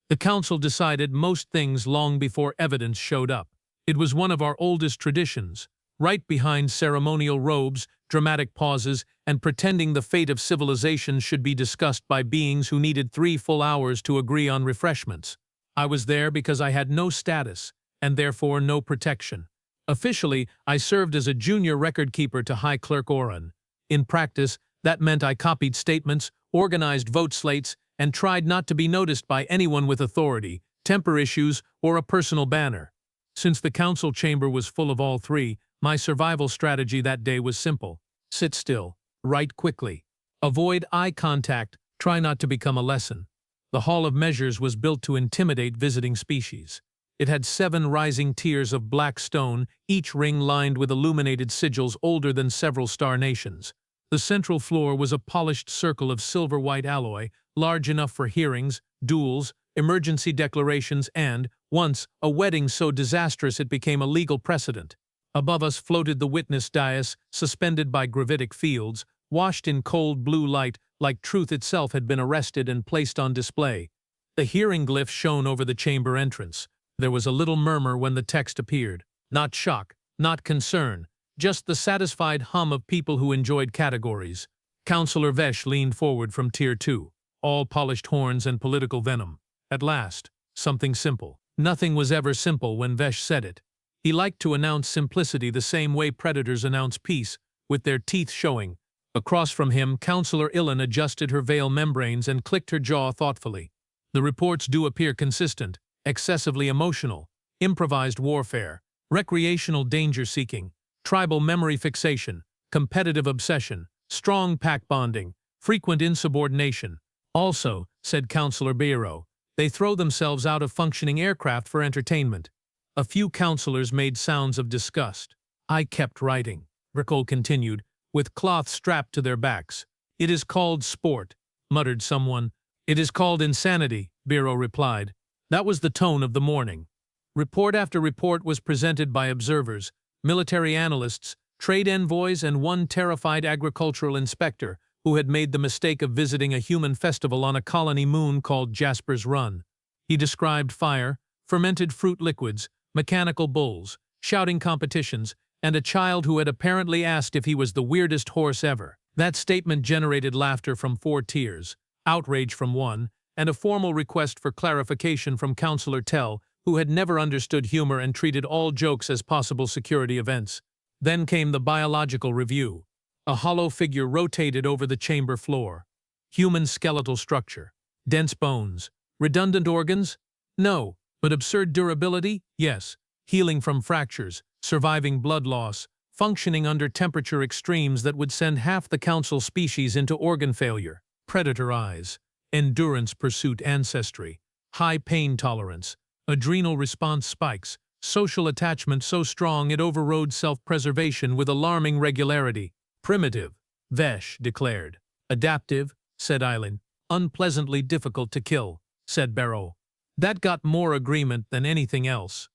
The council decided most things long before evidence showed up. It was one of our oldest traditions, right behind ceremonial robes, dramatic pauses, and pretending the fate of civilization should be discussed by beings who needed 3 full hours to agree on refreshments. I was there because I had no status, and therefore no protection. Officially, I served as a junior record keeper to High Clerk Oren. In practice, that meant I copied statements, organized vote slates, and tried not to be noticed by anyone with authority, temper issues, or a personal banner. Since the council chamber was full of all three, my survival strategy that day was simple. Sit still, write quickly, avoid eye contact, try not to become a lesson. The Hall of Measures was built to intimidate visiting species. It had 7 rising tiers of black stone, each ring lined with illuminated sigils older than several star nations. The central floor was a polished circle of silver-white alloy, large enough for hearings, duels, emergency declarations, and, once, a wedding so disastrous it became a legal precedent. Above us floated the witness dais, suspended by gravitic fields, washed in cold blue light like truth itself had been arrested and placed on display. The hearing glyph shone over the chamber entrance. There was a little murmur when the text appeared. Not shock, not concern, just the satisfied hum of people who enjoyed categories. Counselor Vesh leaned forward from Tier 2, all polished horns and political venom. At last, something simple. Nothing was ever simple when Vesh said it. He liked to announce simplicity the same way predators announce peace, with their teeth showing. Across from him, Counselor Ilan adjusted her veil membranes and clicked her jaw thoughtfully. The reports do appear consistent, excessively emotional, improvised warfare, recreational danger-seeking, tribal memory fixation, competitive obsession, strong pack bonding, frequent insubordination. Also, said Counselor Beiro, they throw themselves out of functioning aircraft for entertainment. A few counselors made sounds of disgust. I kept writing, Ricole continued, with cloth strapped to their backs. It is called sport, muttered someone. It is called insanity, Beiro replied. That was the tone of the morning. Report after report was presented by observers, military analysts, trade envoys, and one terrified agricultural inspector who had made the mistake of visiting a human festival on a colony moon called Jasper's Run. He described fire, fermented fruit liquids, mechanical bulls, shouting competitions, and a child who had apparently asked if he was the weirdest horse ever. That statement generated laughter from 4 tiers, outrage from 1, and a formal request for clarification from Counselor Tell, who had never understood humor and treated all jokes as possible security events. Then came the biological review. A hollow figure rotated over the chamber floor. Human skeletal structure. Dense bones. Redundant organs? No. But absurd durability? Yes. Healing from fractures, surviving blood loss, functioning under temperature extremes that would send half the council species into organ failure. Predator eyes. Endurance pursuit ancestry. High pain tolerance. Adrenal response spikes. Social attachment so strong it overrode self-preservation with alarming regularity. Primitive, Vesh declared. Adaptive, said Eileen. Unpleasantly difficult to kill, said Barrow. That got more agreement than anything else.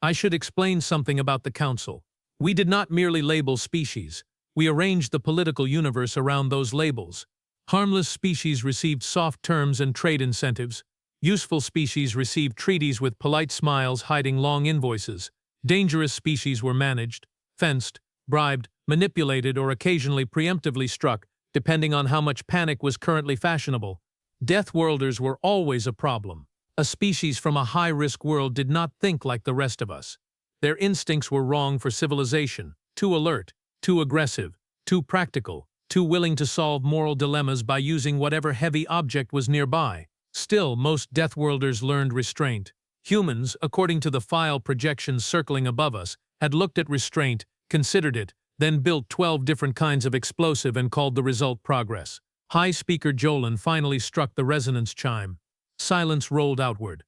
I should explain something about the council. We did not merely label species. We arranged the political universe around those labels. Harmless species received soft terms and trade incentives. Useful species received treaties with polite smiles hiding long invoices. Dangerous species were managed, fenced, bribed, manipulated, or occasionally preemptively struck, depending on how much panic was currently fashionable. Deathworlders were always a problem. A species from a high-risk world did not think like the rest of us. Their instincts were wrong for civilization, too alert, too aggressive, too practical, too willing to solve moral dilemmas by using whatever heavy object was nearby. Still, most Deathworlders learned restraint. Humans, according to the file projections circling above us, had looked at restraint, considered it, then built 12 different kinds of explosive and called the result progress. High Speaker Jolan finally struck the resonance chime. Silence rolled outward.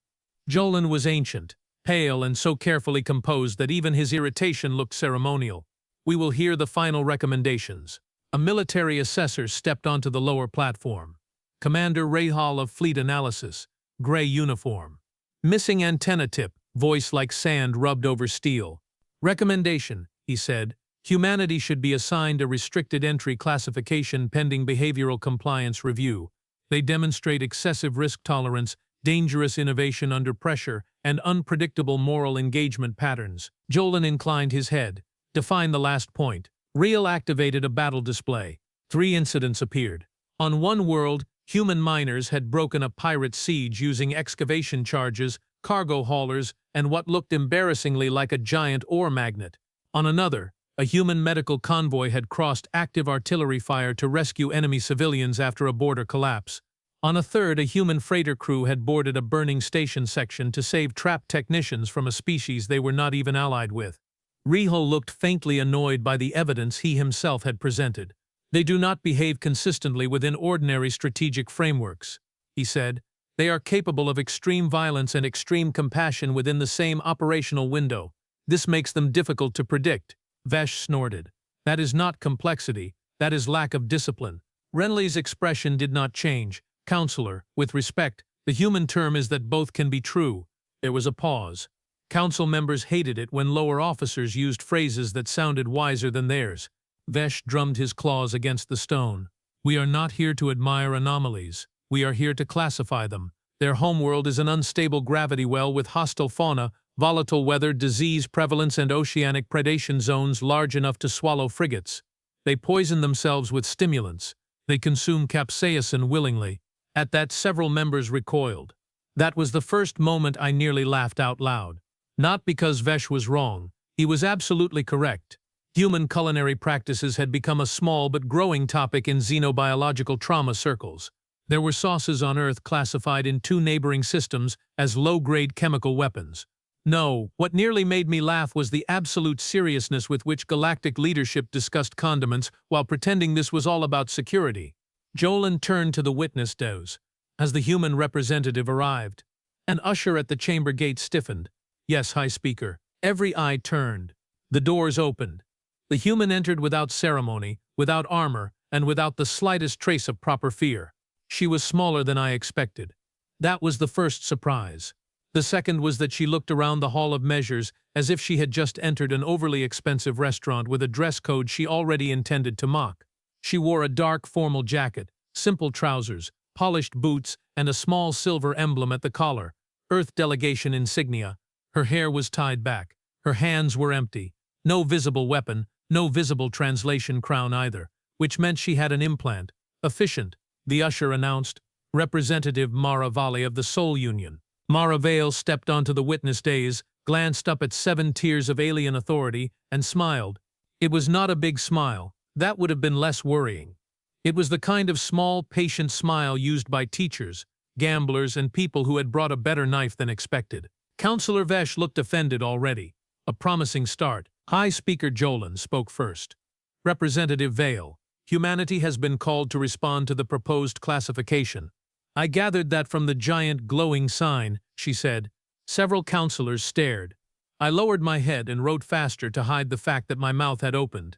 Jolan was ancient, pale, and so carefully composed that even his irritation looked ceremonial. We will hear the final recommendations. A military assessor stepped onto the lower platform. Commander Rahal of Fleet Analysis, gray uniform. Missing antenna tip, voice like sand rubbed over steel. Recommendation, he said. Humanity should be assigned a restricted entry classification pending behavioral compliance review. They demonstrate excessive risk tolerance, dangerous innovation under pressure, and unpredictable moral engagement patterns. Jolan inclined his head. Define the last point. Real activated a battle display. 3 incidents appeared. On one world, human miners had broken a pirate siege using excavation charges, cargo haulers, and what looked embarrassingly like a giant ore magnet. On another, a human medical convoy had crossed active artillery fire to rescue enemy civilians after a border collapse. On a third, a human freighter crew had boarded a burning station section to save trapped technicians from a species they were not even allied with. Rihal looked faintly annoyed by the evidence he himself had presented. They do not behave consistently within ordinary strategic frameworks, he said. They are capable of extreme violence and extreme compassion within the same operational window. This makes them difficult to predict. Vesh snorted. That is not complexity, that is lack of discipline. Renly's expression did not change. Counselor, with respect, the human term is that both can be true. There was a pause. Council members hated it when lower officers used phrases that sounded wiser than theirs. Vesh drummed his claws against the stone. We are not here to admire anomalies. We are here to classify them. Their homeworld is an unstable gravity well with hostile fauna, volatile weather, disease prevalence, and oceanic predation zones large enough to swallow frigates. They poison themselves with stimulants. They consume capsaicin willingly. At that, several members recoiled. That was the first moment I nearly laughed out loud. Not because Vesh was wrong. He was absolutely correct. Human culinary practices had become a small but growing topic in xenobiological trauma circles. There were sauces on Earth classified in 2 neighboring systems as low-grade chemical weapons. No, what nearly made me laugh was the absolute seriousness with which Galactic leadership discussed condiments while pretending this was all about security. Jolan turned to the witness desk as the human representative arrived. An usher at the chamber gate stiffened. Yes, High Speaker. Every eye turned. The doors opened. The human entered without ceremony, without armor, and without the slightest trace of proper fear. She was smaller than I expected. That was the first surprise. The second was that she looked around the Hall of Measures as if she had just entered an overly expensive restaurant with a dress code she already intended to mock. She wore a dark formal jacket, simple trousers, polished boots, and a small silver emblem at the collar, Earth delegation insignia. Her hair was tied back. Her hands were empty. No visible weapon, no visible translation crown either, which meant she had an implant. Efficient, the usher announced. Representative Mara Valley of the Soul Union. Mara Vale stepped onto the witness dais, glanced up at 7 tiers of alien authority, and smiled. It was not a big smile. That would have been less worrying. It was the kind of small, patient smile used by teachers, gamblers, and people who had brought a better knife than expected. Councillor Vesh looked offended already. A promising start. High Speaker Jolan spoke first. Representative Vale, humanity has been called to respond to the proposed classification. I gathered that from the giant glowing sign, she said. Several councillors stared. I lowered my head and wrote faster to hide the fact that my mouth had opened.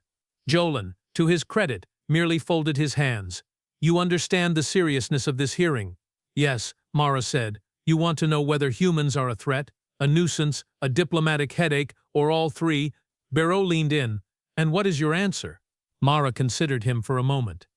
Jolan, to his credit, merely folded his hands. You understand the seriousness of this hearing? Yes, Mara said. You want to know whether humans are a threat, a nuisance, a diplomatic headache, or all 3? Barreau leaned in. And what is your answer? Mara considered him for a moment.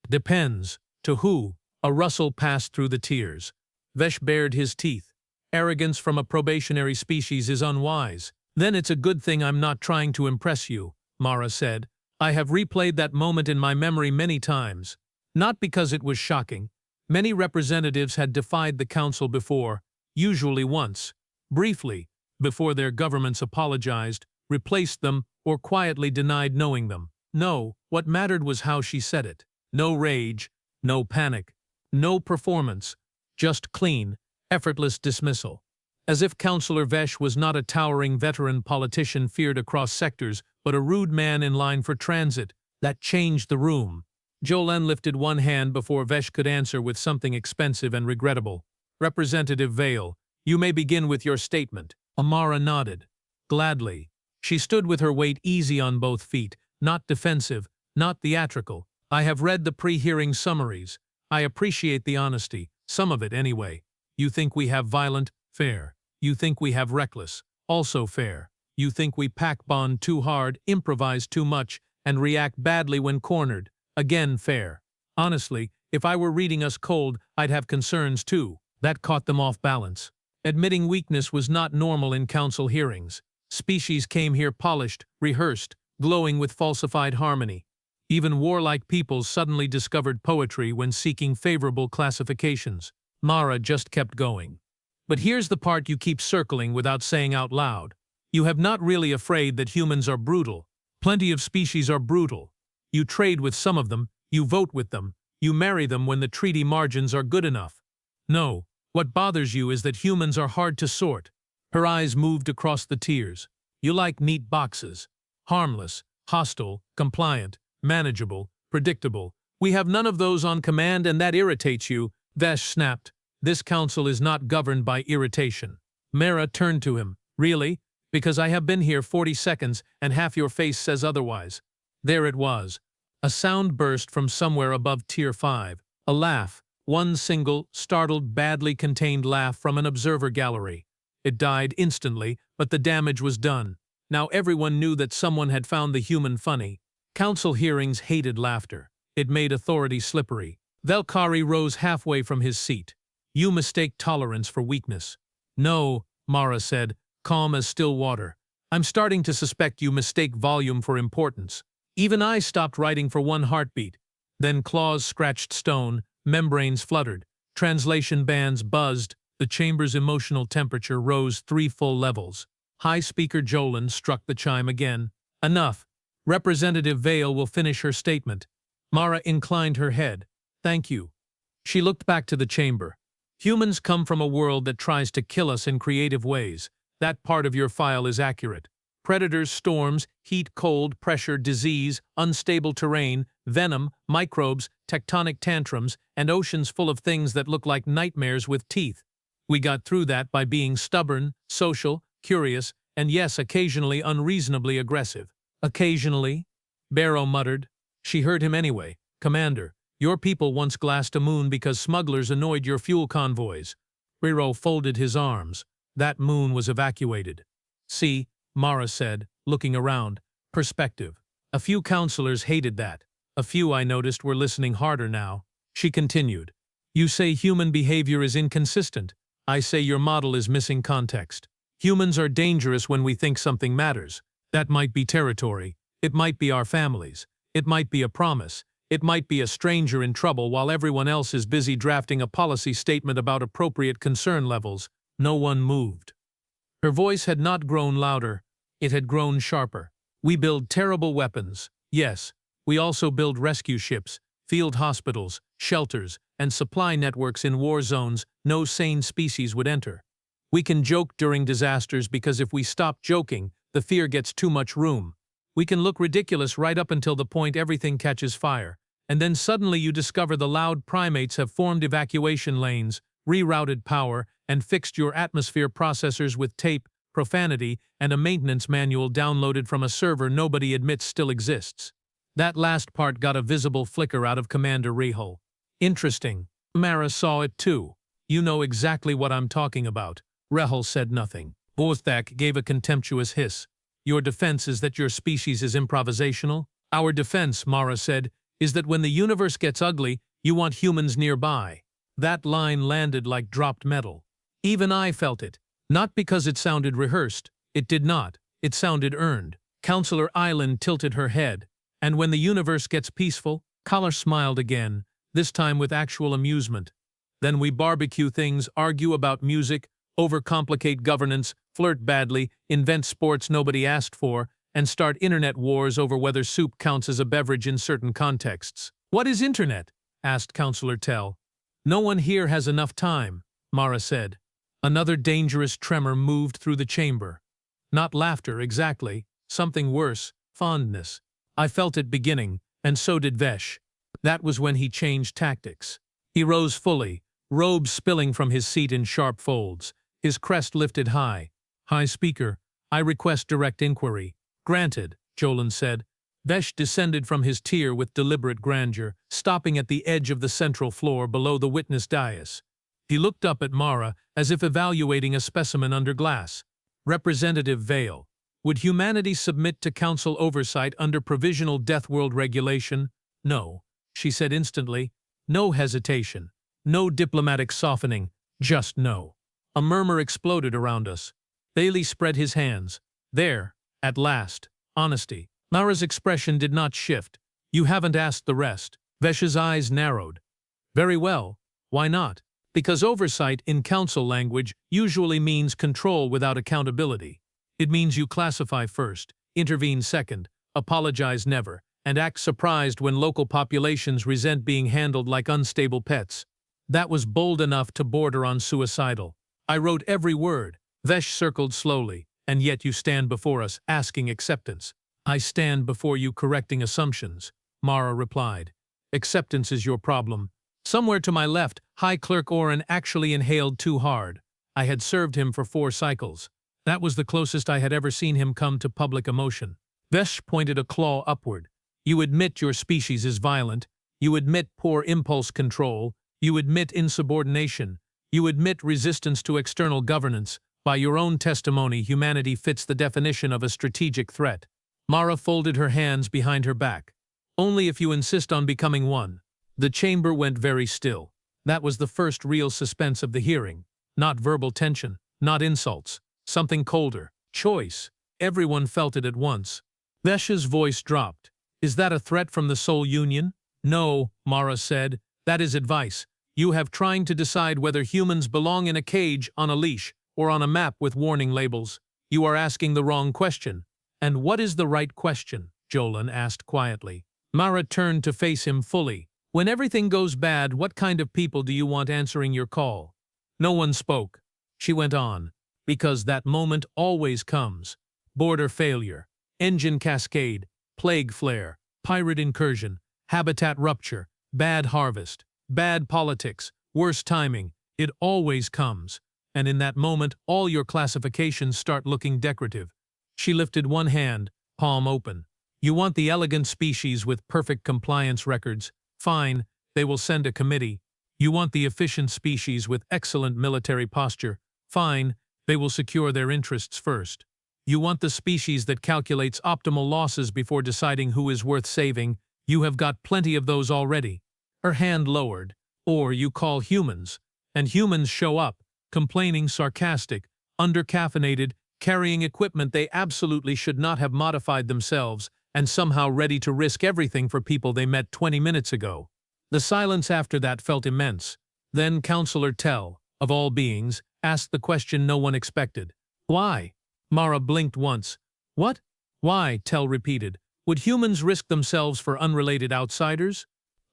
Depends. To who? A rustle passed through the tiers. Vesh bared his teeth. Arrogance from a probationary species is unwise. Then it's a good thing I'm not trying to impress you, Mara said. I have replayed that moment in my memory many times. Not because it was shocking. Many representatives had defied the council before, usually once, briefly, before their governments apologized, replaced them, or quietly denied knowing them. No, what mattered was how she said it. No rage, no panic, no performance, just clean, effortless dismissal. As if Councillor Vesh was not a towering veteran politician feared across sectors, but a rude man in line for transit. That changed the room. Jolan lifted one hand before Vesh could answer with something expensive and regrettable. Representative Vale, you may begin with your statement. Amara nodded. Gladly. She stood with her weight easy on both feet, not defensive, not theatrical. I have read the pre-hearing summaries. I appreciate the honesty, some of it anyway. You think we have violent? Fair. You think we have reckless? Also fair. You think we pack bond too hard, improvise too much, and react badly when cornered? Again fair. Honestly, if I were reading us cold, I'd have concerns too. That caught them off balance. Admitting weakness was not normal in council hearings. Species came here polished, rehearsed, glowing with falsified harmony. Even warlike peoples suddenly discovered poetry when seeking favorable classifications. Mara just kept going. But here's the part you keep circling without saying out loud. You have not really afraid that humans are brutal. Plenty of species are brutal. You trade with some of them, you vote with them, you marry them when the treaty margins are good enough. No, what bothers you is that humans are hard to sort. Her eyes moved across the tiers. You like neat boxes. Harmless, hostile, compliant, manageable, predictable. We have none of those on command and that irritates you. Vesh snapped. This council is not governed by irritation. Mara turned to him. Really? Because I have been here 40 seconds and half your face says otherwise. There it was. A sound burst from somewhere above Tier 5. A laugh. One single, startled, badly contained laugh from an observer gallery. It died instantly, but the damage was done. Now everyone knew that someone had found the human funny. Council hearings hated laughter. It made authority slippery. Velkari rose halfway from his seat. You mistake tolerance for weakness. No, Mara said, calm as still water. I'm starting to suspect you mistake volume for importance. Even I stopped writing for one heartbeat. Then claws scratched stone, membranes fluttered, translation bands buzzed, the chamber's emotional temperature rose 3 full levels. High Speaker Jolan struck the chime again. Enough. Representative Vale will finish her statement. Mara inclined her head. Thank you. She looked back to the chamber. Humans come from a world that tries to kill us in creative ways. That part of your file is accurate. Predators, storms, heat, cold, pressure, disease, unstable terrain, venom, microbes, tectonic tantrums, and oceans full of things that look like nightmares with teeth. We got through that by being stubborn, social, curious, and yes, occasionally unreasonably aggressive. Occasionally? Barrow muttered. She heard him anyway. Commander, your people once glassed a moon because smugglers annoyed your fuel convoys. Riro folded his arms. That moon was evacuated. See, Mara said, looking around. Perspective. A few counselors hated that. A few, I noticed, were listening harder now. She continued. You say human behavior is inconsistent. I say your model is missing context. Humans are dangerous when we think something matters. That might be territory. It might be our families. It might be a promise. It might be a stranger in trouble while everyone else is busy drafting a policy statement about appropriate concern levels. No one moved. Her voice had not grown louder. It had grown sharper. We build terrible weapons. Yes, we also build rescue ships, field hospitals, shelters, and supply networks in war zones no sane species would enter. We can joke during disasters because if we stop joking, the fear gets too much room. We can look ridiculous right up until the point everything catches fire, and then suddenly you discover the loud primates have formed evacuation lanes, rerouted power, and fixed your atmosphere processors with tape, profanity, and a maintenance manual downloaded from a server nobody admits still exists. That last part got a visible flicker out of Commander Rehul. Interesting. Mara saw it too. You know exactly what I'm talking about. Rehul said nothing. Borthak gave a contemptuous hiss. Your defense is that your species is improvisational? Our defense, Mara said, is that when the universe gets ugly, you want humans nearby. That line landed like dropped metal. Even I felt it. Not because it sounded rehearsed. It did not. It sounded earned. Counselor Island tilted her head. And when the universe gets peaceful, Kala smiled again, this time with actual amusement. Then we barbecue things, argue about music, overcomplicate governance, flirt badly, invent sports nobody asked for, and start internet wars over whether soup counts as a beverage in certain contexts. What is internet? Asked Counselor Tell. No one here has enough time, Mara said. Another dangerous tremor moved through the chamber. Not laughter, exactly. Something worse, fondness. I felt it beginning, and so did Vesh. That was when he changed tactics. He rose fully, robes spilling from his seat in sharp folds, his crest lifted high. High Speaker, I request direct inquiry. Granted, Jolan said. Vesh descended from his tier with deliberate grandeur, stopping at the edge of the central floor below the witness dais. He looked up at Mara as if evaluating a specimen under glass. Representative Vale, would humanity submit to council oversight under provisional Deathworld regulation? No, she said instantly. No hesitation. No diplomatic softening. Just no. A murmur exploded around us. Bailey spread his hands. There, at last, honesty. Mara's expression did not shift. You haven't asked the rest. Vesh's eyes narrowed. Very well. Why not? Because oversight in council language usually means control without accountability. It means you classify first, intervene second, apologize never, and act surprised when local populations resent being handled like unstable pets. That was bold enough to border on suicidal. I wrote every word. Vesh circled slowly. And yet you stand before us, asking acceptance. I stand before you correcting assumptions, Mara replied. Acceptance is your problem. Somewhere to my left, High Clerk Oren actually inhaled too hard. I had served him for 4 cycles. That was the closest I had ever seen him come to public emotion. Vesh pointed a claw upward. You admit your species is violent. You admit poor impulse control. You admit insubordination. You admit resistance to external governance. By your own testimony, humanity fits the definition of a strategic threat. Mara folded her hands behind her back. Only if you insist on becoming one. The chamber went very still. That was the first real suspense of the hearing. Not verbal tension, not insults. Something colder. Choice. Everyone felt it at once. Vesh's voice dropped. Is that a threat from the Soul Union? No, Mara said. That is advice. You have trying to decide whether humans belong in a cage, on a leash, or on a map with warning labels. You are asking the wrong question. And what is the right question? Jolan asked quietly. Mara turned to face him fully. When everything goes bad, what kind of people do you want answering your call? No one spoke. She went on. Because that moment always comes. Border failure, engine cascade, plague flare, pirate incursion, habitat rupture, bad harvest, bad politics, worse timing. It always comes. And in that moment, all your classifications start looking decorative. She lifted one hand, palm open. You want the elegant species with perfect compliance records. Fine, they will send a committee. You want the efficient species with excellent military posture. Fine, they will secure their interests first. You want the species that calculates optimal losses before deciding who is worth saving. You have got plenty of those already. Her hand lowered. Or you call humans. And humans show up. Complaining, sarcastic, under-caffeinated, carrying equipment they absolutely should not have modified themselves, and somehow ready to risk everything for people they met 20 minutes ago. The silence after that felt immense. Then Counselor Tell, of all beings, asked the question no one expected. Why? Mara blinked once. What? Why? Tell repeated. Would humans risk themselves for unrelated outsiders?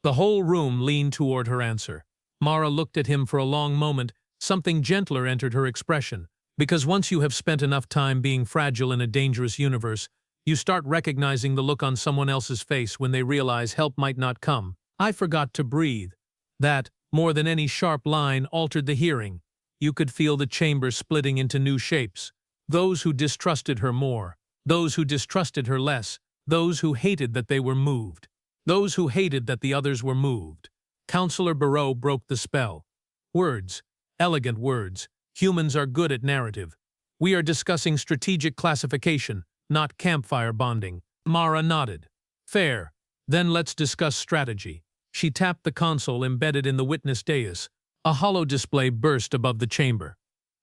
The whole room leaned toward her answer. Mara looked at him for a long moment. Something gentler entered her expression. Because once you have spent enough time being fragile in a dangerous universe, you start recognizing the look on someone else's face when they realize help might not come. I forgot to breathe. That, more than any sharp line, altered the hearing. You could feel the chamber splitting into new shapes. Those who distrusted her more. Those who distrusted her less. Those who hated that they were moved. Those who hated that the others were moved. Counselor Barreau broke the spell. Words. Elegant words. Humans are good at narrative. We are discussing strategic classification, not campfire bonding. Mara nodded. Fair. Then let's discuss strategy. She tapped the console embedded in the witness dais. A hollow display burst above the chamber.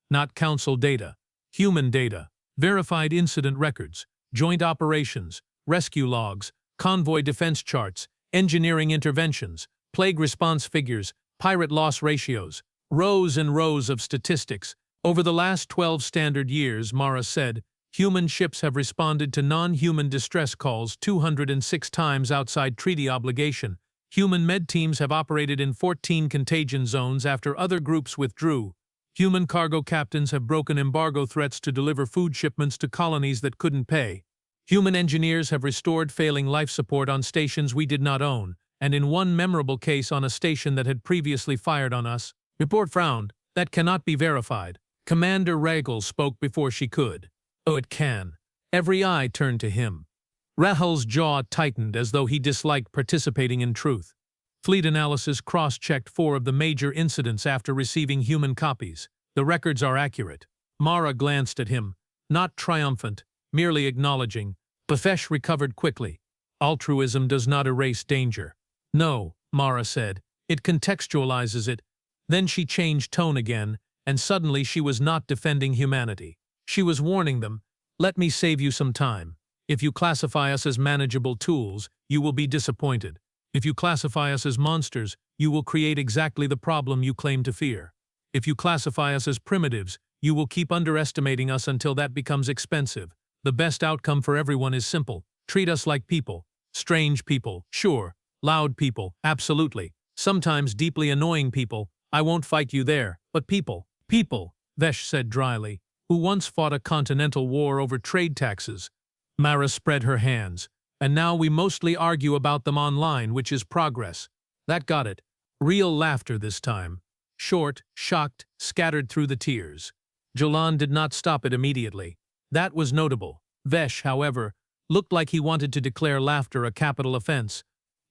Not council data. Human data. Verified incident records. Joint operations. Rescue logs. Convoy defense charts. Engineering interventions. Plague response figures. Pirate loss ratios. Rows and rows of statistics. Over the last 12 standard years, Mara said, human ships have responded to non-human distress calls 206 times outside treaty obligation. Human med teams have operated in 14 contagion zones after other groups withdrew. Human cargo captains have broken embargo threats to deliver food shipments to colonies that couldn't pay. Human engineers have restored failing life support on stations we did not own, and in one memorable case on a station that had previously fired on us. Report frowned. That cannot be verified. Commander Ragel spoke before she could. Oh, it can. Every eye turned to him. Rahel's jaw tightened as though he disliked participating in truth. Fleet analysis cross-checked 4 of the major incidents after receiving human copies. The records are accurate. Mara glanced at him, not triumphant, merely acknowledging. Bafesh recovered quickly. Altruism does not erase danger. No, Mara said. It contextualizes it. Then she changed tone again. and suddenly she was not defending humanity. She was warning them, "Let me save you some time. If you classify us as manageable tools, you will be disappointed. If you classify us as monsters, you will create exactly the problem you claim to fear. If you classify us as primitives, you will keep underestimating us until that becomes expensive. The best outcome for everyone is simple. Treat us like people. Strange people, sure. Loud people, absolutely. Sometimes deeply annoying people. I won't fight you there, but people. People, Vesh said dryly, who once fought a continental war over trade taxes." Mara spread her hands. "And now we mostly argue about them online, which is progress." That got it. Real laughter this time. Short, shocked, scattered through the tears. Jolan did not stop it immediately. That was notable. Vesh, however, looked like he wanted to declare laughter a capital offense.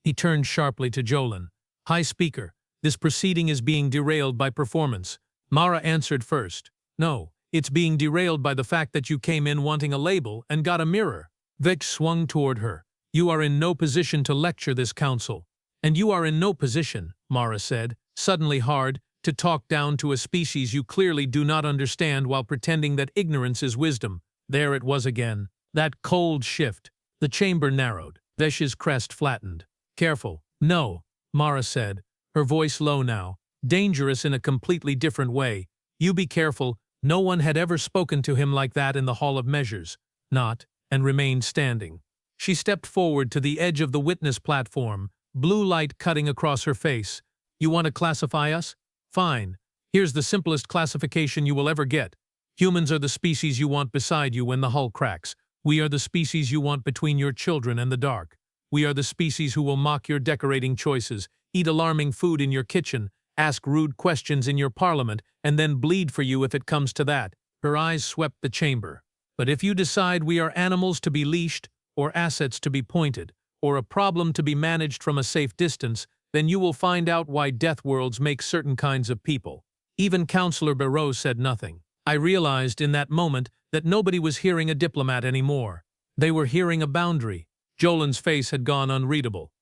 He turned sharply to Jolan. "High Speaker, this proceeding is being derailed by performance." Mara answered first. "No, it's being derailed by the fact that you came in wanting a label and got a mirror." Vesh swung toward her. "You are in no position to lecture this council." "And you are in no position," Mara said, suddenly hard, "to talk down to a species you clearly do not understand while pretending that ignorance is wisdom." There it was again. That cold shift. The chamber narrowed. Vesh's crest flattened. "Careful." "No," Mara said, her voice low now, dangerous in a completely different way. "You be careful." No one had ever spoken to him like that in the Hall of Measures. Not, and remained standing. She stepped forward to the edge of the witness platform, blue light cutting across her face. "You want to classify us? Fine. Here's the simplest classification you will ever get. Humans are the species you want beside you when the hull cracks. We are the species you want between your children and the dark. We are the species who will mock your decorating choices, eat alarming food in your kitchen, ask rude questions in your parliament, and then bleed for you if it comes to that." Her eyes swept the chamber. "But if you decide we are animals to be leashed, or assets to be pointed, or a problem to be managed from a safe distance, then you will find out why Deathworlds make certain kinds of people." Even Councillor Barreau said nothing. I realized in that moment that nobody was hearing a diplomat anymore. They were hearing a boundary. Jolan's face had gone unreadable.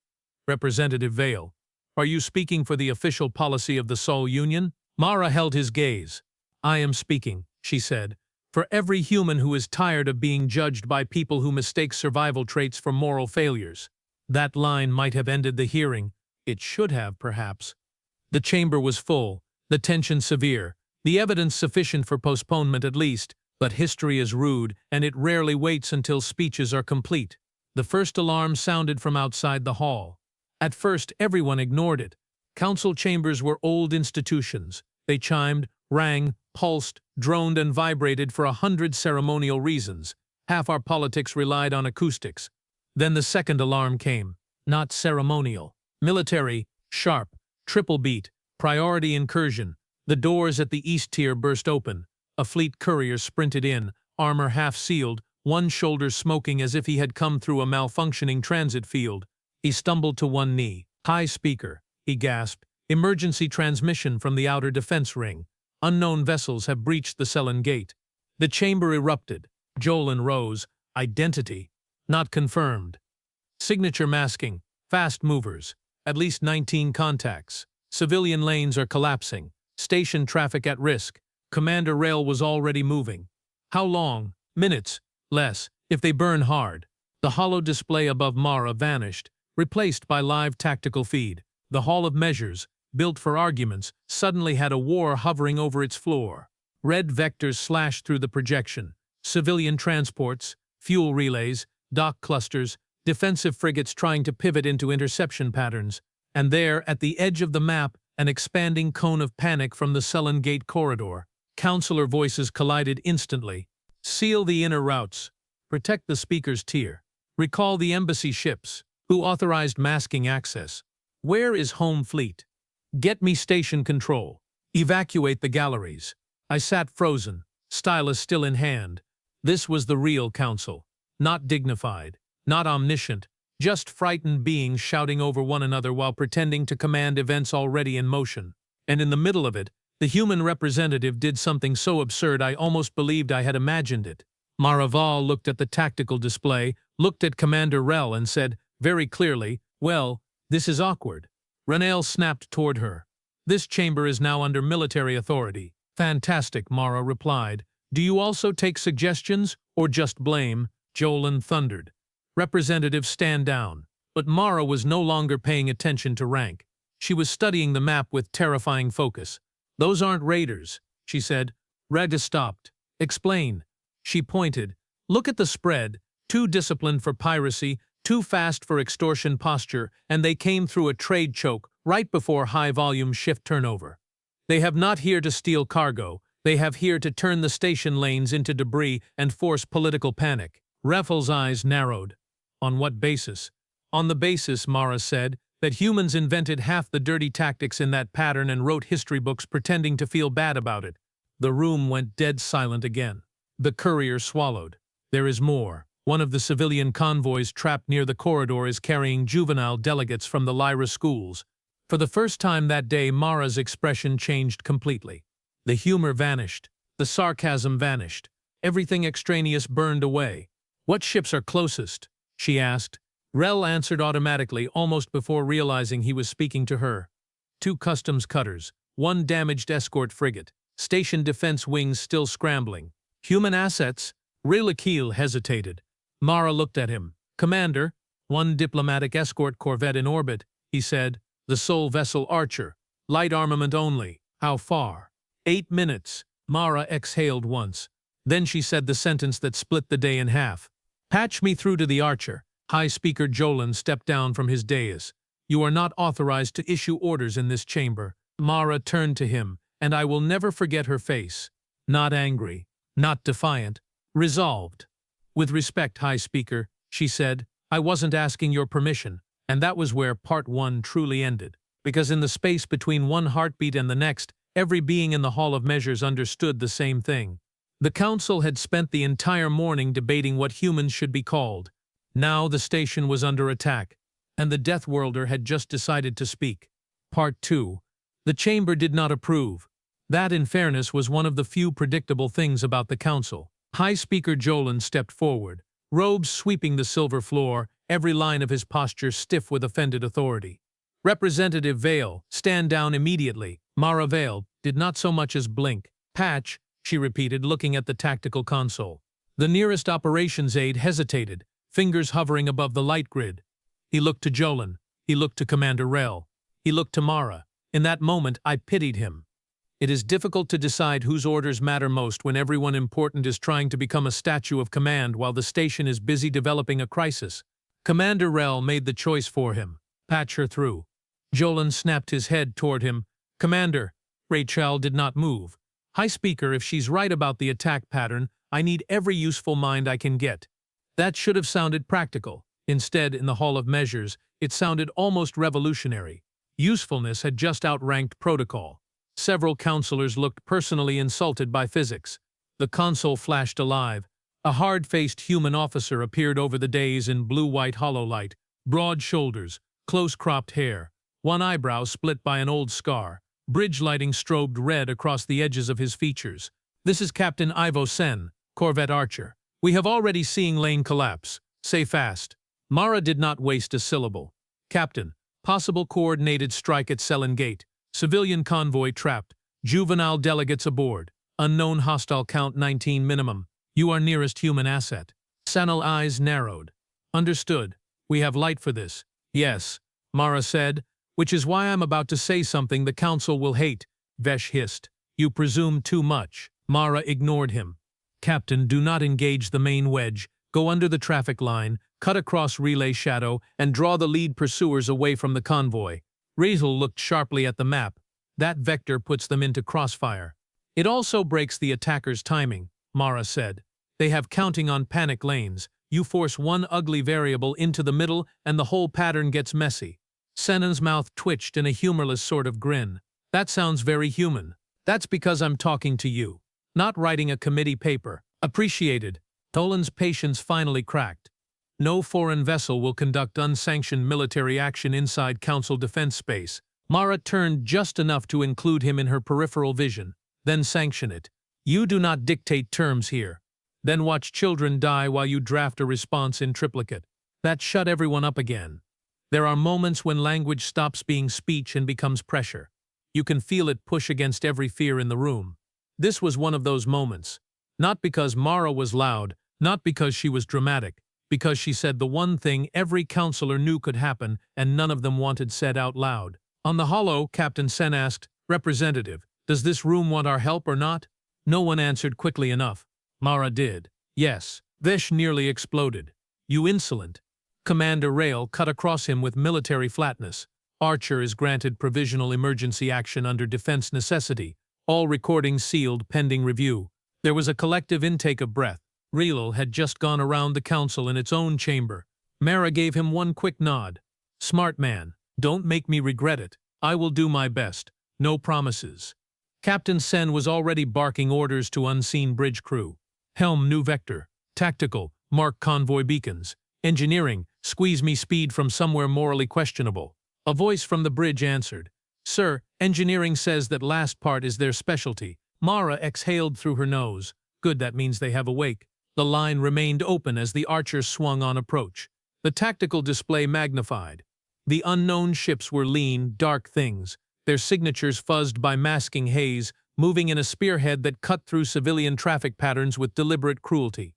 "Representative Vale, are you speaking for the official policy of the Sol Union?" Mara held his gaze. "I am speaking," she said, "for every human who is tired of being judged by people who mistake survival traits for moral failures." That line might have ended the hearing. It should have, perhaps. The chamber was full, the tension severe, the evidence sufficient for postponement at least, but history is rude, and it rarely waits until speeches are complete. The first alarm sounded from outside the hall. At first, everyone ignored it. Council chambers were old institutions. They chimed, rang, pulsed, droned, and vibrated for 100 ceremonial reasons. Half our politics relied on acoustics. Then the second alarm came. Not ceremonial. Military, sharp, triple beat, priority incursion. The doors at the east tier burst open. A fleet courier sprinted in, armor half sealed, one shoulder smoking as if he had come through a malfunctioning transit field. He stumbled to one knee. "High Speaker," he gasped. "Emergency transmission from the outer defense ring. Unknown vessels have breached the Selen Gate." The chamber erupted. Jolan rose. "Identity. Not confirmed. Signature masking. Fast movers. At least 19 contacts. Civilian lanes are collapsing. Station traffic at risk. Commander Rail was already moving." "How long?" "Minutes. Less, if they burn hard." The hollow display above Mara vanished, replaced by live tactical feed. The Hall of Measures, built for arguments, suddenly had a war hovering over its floor. Red vectors slashed through the projection. Civilian transports, fuel relays, dock clusters, defensive frigates trying to pivot into interception patterns. And there, at the edge of the map, an expanding cone of panic from the Selen Gate corridor. Councillor voices collided instantly. "Seal the inner routes. Protect the Speaker's tier. Recall the embassy ships. Who authorized masking access? Where is Home Fleet? Get me station control. Evacuate the galleries." I sat frozen, stylus still in hand. This was the real council. Not dignified, not omniscient, just frightened beings shouting over one another while pretending to command events already in motion. And in the middle of it, the human representative did something so absurd I almost believed I had imagined it. Maraval looked at the tactical display, looked at Commander Rel and said, very clearly, "Well, this is awkward." Renel snapped toward her. "This chamber is now under military authority. Fantastic, Mara replied. Do you also take suggestions, or just blame? Jolan thundered. Representatives, stand down. But Mara was no longer paying attention to rank. She was studying the map with terrifying focus. Those aren't raiders, she said. Rega stopped. Explain. She pointed. Look at the spread. Too disciplined for piracy, too fast for extortion posture, and they came through a trade choke right before high-volume shift turnover. They have not here to steal cargo. They have here to turn the station lanes into debris and force political panic. Raffles' eyes narrowed. On what basis? On the basis, Mara said, that humans invented half the dirty tactics in that pattern and wrote history books pretending to feel bad about it. The room went dead silent again. The courier swallowed. There is more. One of the civilian convoys trapped near the corridor is carrying juvenile delegates from the Lyra schools. For the first time that day, Mara's expression changed completely. The humor vanished. The sarcasm vanished. Everything extraneous burned away. What ships are closest? She asked. Rel answered automatically, almost before realizing he was speaking to her. 2 customs cutters, 1 damaged escort frigate, station defense wings still scrambling. Human assets? Rilakil hesitated. Mara looked at him. Commander, 1 diplomatic escort corvette in orbit, he said. The sole vessel Archer. Light armament only. How far? 8 minutes. Mara exhaled once. Then she said the sentence that split the day in half. Patch me through to the Archer. High Speaker Jolan stepped down from his dais. You are not authorized to issue orders in this chamber. Mara turned to him, and I will never forget her face. Not angry. Not defiant. Resolved. With respect, High Speaker, she said, I wasn't asking your permission, and that was where Part 1 truly ended. Because in the space between one heartbeat and the next, every being in the Hall of Measures understood the same thing. The Council had spent the entire morning debating what humans should be called. Now the station was under attack, and the Deathworlder had just decided to speak. Part 2. The chamber did not approve. That, in fairness, was one of the few predictable things about the Council. High Speaker Jolan stepped forward, robes sweeping the silver floor, every line of his posture stiff with offended authority. Representative Vale, stand down immediately. Mara Vale did not so much as blink. Patch, she repeated, looking at the tactical console. The nearest operations aide hesitated, fingers hovering above the light grid. He looked to Jolan. He looked to Commander Rel. He looked to Mara. In that moment, I pitied him. It is difficult to decide whose orders matter most when everyone important is trying to become a statue of command while the station is busy developing a crisis. Commander Rel made the choice for him. Patch her through. Jolan snapped his head toward him. Commander. Rachel did not move. High Speaker, if she's right about the attack pattern, I need every useful mind I can get. That should have sounded practical. Instead, in the Hall of Measures, it sounded almost revolutionary. Usefulness had just outranked protocol. Several counselors looked personally insulted by physics. The console flashed alive. A hard-faced human officer appeared over the dais in blue-white hololight, broad shoulders, close-cropped hair, one eyebrow split by an old scar. Bridge lighting strobed red across the edges of his features. This is Captain Ivo Sen, Corvette Archer. We have already seen lane collapse. Say fast. Mara did not waste a syllable. Captain, possible coordinated strike at Selen Gate. Civilian convoy trapped. Juvenile delegates aboard. Unknown hostile count 19 minimum. You are nearest human asset. Sanal eyes narrowed. Understood. We have light for this. Yes, Mara said, which is why I'm about to say something the Council will hate. Vesh hissed. You presume too much. Mara ignored him. Captain, do not engage the main wedge. Go under the traffic line, cut across relay shadow, and draw the lead pursuers away from the convoy. Razel looked sharply at the map. That vector puts them into crossfire. It also breaks the attacker's timing, Mara said. They have counting on panic lanes. You force one ugly variable into the middle and the whole pattern gets messy. Senon's mouth twitched in a humorless sort of grin. That sounds very human. That's because I'm talking to you. Not writing a committee paper. Appreciated. Tolan's patience finally cracked. No foreign vessel will conduct unsanctioned military action inside Council defense space. Mara turned just enough to include him in her peripheral vision. Then sanction it. You do not dictate terms here. Then watch children die while you draft a response in triplicate. That shut everyone up again. There are moments when language stops being speech and becomes pressure. You can feel it push against every fear in the room. This was one of those moments. Not because Mara was loud, not because she was dramatic, because she said the one thing every counselor knew could happen and none of them wanted said out loud. On the holo, Captain Sen asked, "Representative, does this room want our help or not?" No one answered quickly enough. Mara did. "Yes." Vesh nearly exploded. "You insolent." Commander Rail cut across him with military flatness. "Archer is granted provisional emergency action under defense necessity. All recordings sealed pending review." There was a collective intake of breath. Relal had just gone around the council in its own chamber. Mara gave him one quick nod. "Smart man. Don't make me regret it. I will do my best. No promises." Captain Sen was already barking orders to unseen bridge crew. "Helm new vector. Tactical, mark convoy beacons. Engineering, squeeze me speed from somewhere morally questionable." A voice from the bridge answered. "Sir, engineering says that last part is their specialty." Mara exhaled through her nose. "Good, that means they have a wake." The line remained open as the Archer swung on approach. The tactical display magnified. The unknown ships were lean, dark things, their signatures fuzzed by masking haze, moving in a spearhead that cut through civilian traffic patterns with deliberate cruelty.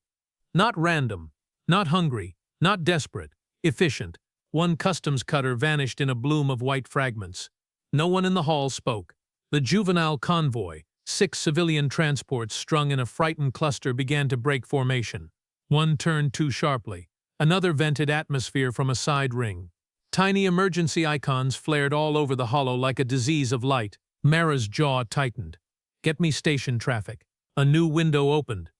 Not random, not hungry, not desperate, efficient. One customs cutter vanished in a bloom of white fragments. No one in the hall spoke. The juvenile convoy, 6 civilian transports strung in a frightened cluster, began to break formation. One turned too sharply. Another vented atmosphere from a side ring. Tiny emergency icons flared all over the holo like a disease of light. Mara's jaw tightened. "Get me station traffic." A new window opened.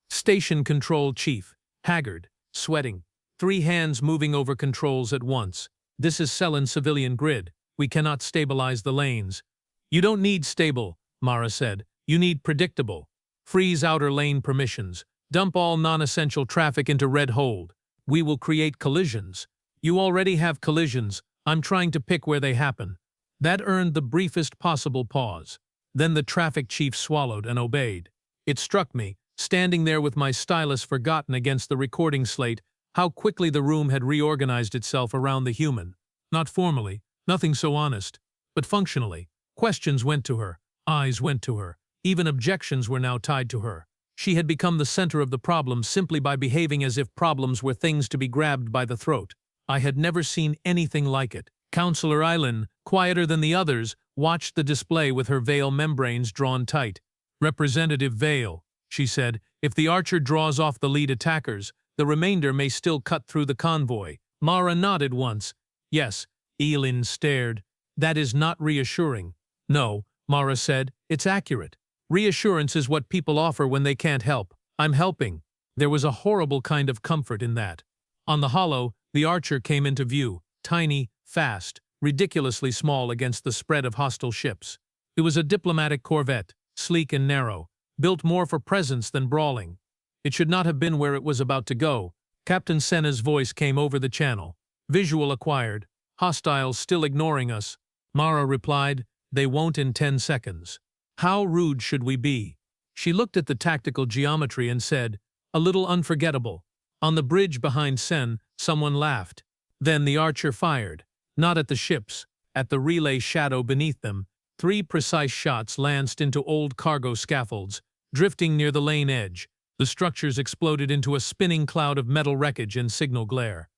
Station control chief, haggard, sweating. 3 hands moving over controls at once. "This is Selin civilian grid. We cannot stabilize the lanes." "You don't need stable," Mara said. "You need predictable. Freeze outer lane permissions. Dump all non-essential traffic into red hold. We will create collisions." "You already have collisions. I'm trying to pick where they happen." That earned the briefest possible pause. Then the traffic chief swallowed and obeyed. It struck me, standing there with my stylus forgotten against the recording slate, how quickly the room had reorganized itself around the human. Not formally, nothing so honest, but functionally. Questions went to her, eyes went to her, even objections were now tied to her. She had become the center of the problem simply by behaving as if problems were things to be grabbed by the throat. I had never seen anything like it. Counselor Eileen, quieter than the others, watched the display with her veil membranes drawn tight. "Representative Vale," she said, "if the Archer draws off the lead attackers, the remainder may still cut through the convoy." Mara nodded once. "Yes." Eileen stared. "That is not reassuring." "No," Mara said, "it's accurate. Reassurance is what people offer when they can't help. I'm helping." There was a horrible kind of comfort in that. On the holo, the Archer came into view, tiny, fast, ridiculously small against the spread of hostile ships. It was a diplomatic corvette, sleek and narrow, built more for presence than brawling. It should not have been where it was about to go. Captain Senna's voice came over the channel. "Visual acquired. Hostiles still ignoring us." Mara replied, "They won't in 10 seconds. How rude should we be?" She looked at the tactical geometry and said, "A little unforgettable." On the bridge behind Sen, someone laughed. Then the Archer fired. Not at the ships, at the relay shadow beneath them. 3 precise shots lanced into old cargo scaffolds, drifting near the lane edge. The structures exploded into a spinning cloud of metal wreckage and signal glare.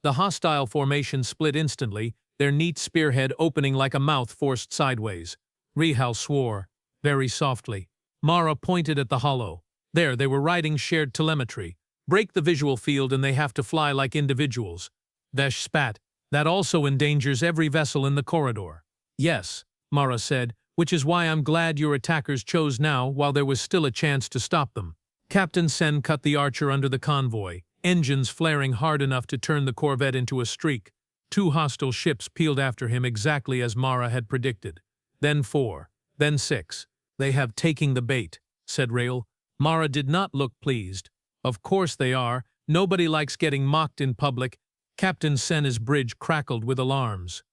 The hostile formation split instantly, their neat spearhead opening like a mouth forced sideways. Rihal swore, very softly. Mara pointed at the holo. There, they were riding shared telemetry. Break the visual field and they have to fly like individuals. Vesh spat. "That also endangers every vessel in the corridor." "Yes," Mara said, "which is why I'm glad your attackers chose now while there was still a chance to stop them." Captain Sen cut the Archer under the convoy, engines flaring hard enough to turn the corvette into a streak. 2 hostile ships peeled after him exactly as Mara had predicted. Then 4, then 6. "They have taken the bait," said Rail. Mara did not look pleased. "Of course they are. Nobody likes getting mocked in public." Captain Senna's bridge crackled with alarms.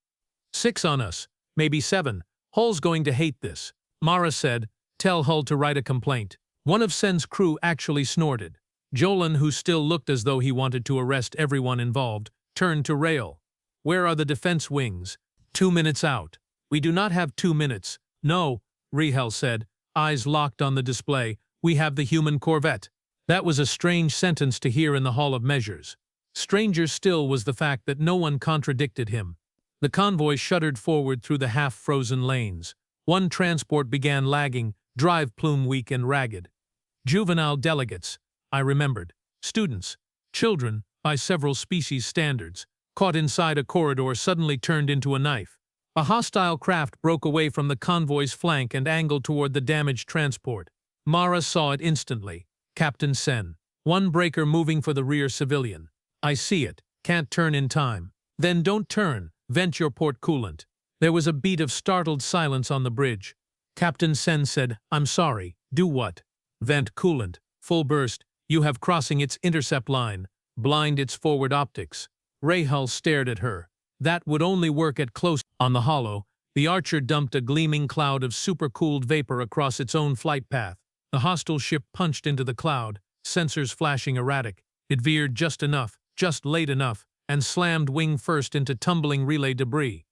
6 on us, maybe 7. Hull's going to hate this." Mara said, "Tell Hull to write a complaint." One of Sen's crew actually snorted. Jolan, who still looked as though he wanted to arrest everyone involved, turned to Rail. "Where are the defense wings?" 2 minutes out." "We do not have 2 minutes." "No," Rihal said. eyes locked on the display. "We have the human corvette." That was a strange sentence to hear in the Hall of Measures. Stranger still was the fact that no one contradicted him. The convoy shuddered forward through the half-frozen lanes. One transport began lagging, drive plume weak and ragged. Juvenile delegates, I remembered. Students, children, by several species standards, caught inside a corridor suddenly turned into a knife. A hostile craft broke away from the convoy's flank and angled toward the damaged transport. Mara saw it instantly. Captain Sen. One breaker moving for the rear civilian. "I see it. Can't turn in time." "Then don't turn. Vent your port coolant." There was a beat of startled silence on the bridge. Captain Sen said, "I'm sorry." "Do what?" "Vent coolant. Full burst. You have crossing its intercept line. Blind its forward optics." Rahal stared at her. That would only work at close. On the hollow, the Archer dumped a gleaming cloud of supercooled vapor across its own flight path. The hostile ship punched into the cloud, sensors flashing erratic. It veered just enough, just late enough, and slammed wing first into tumbling relay debris.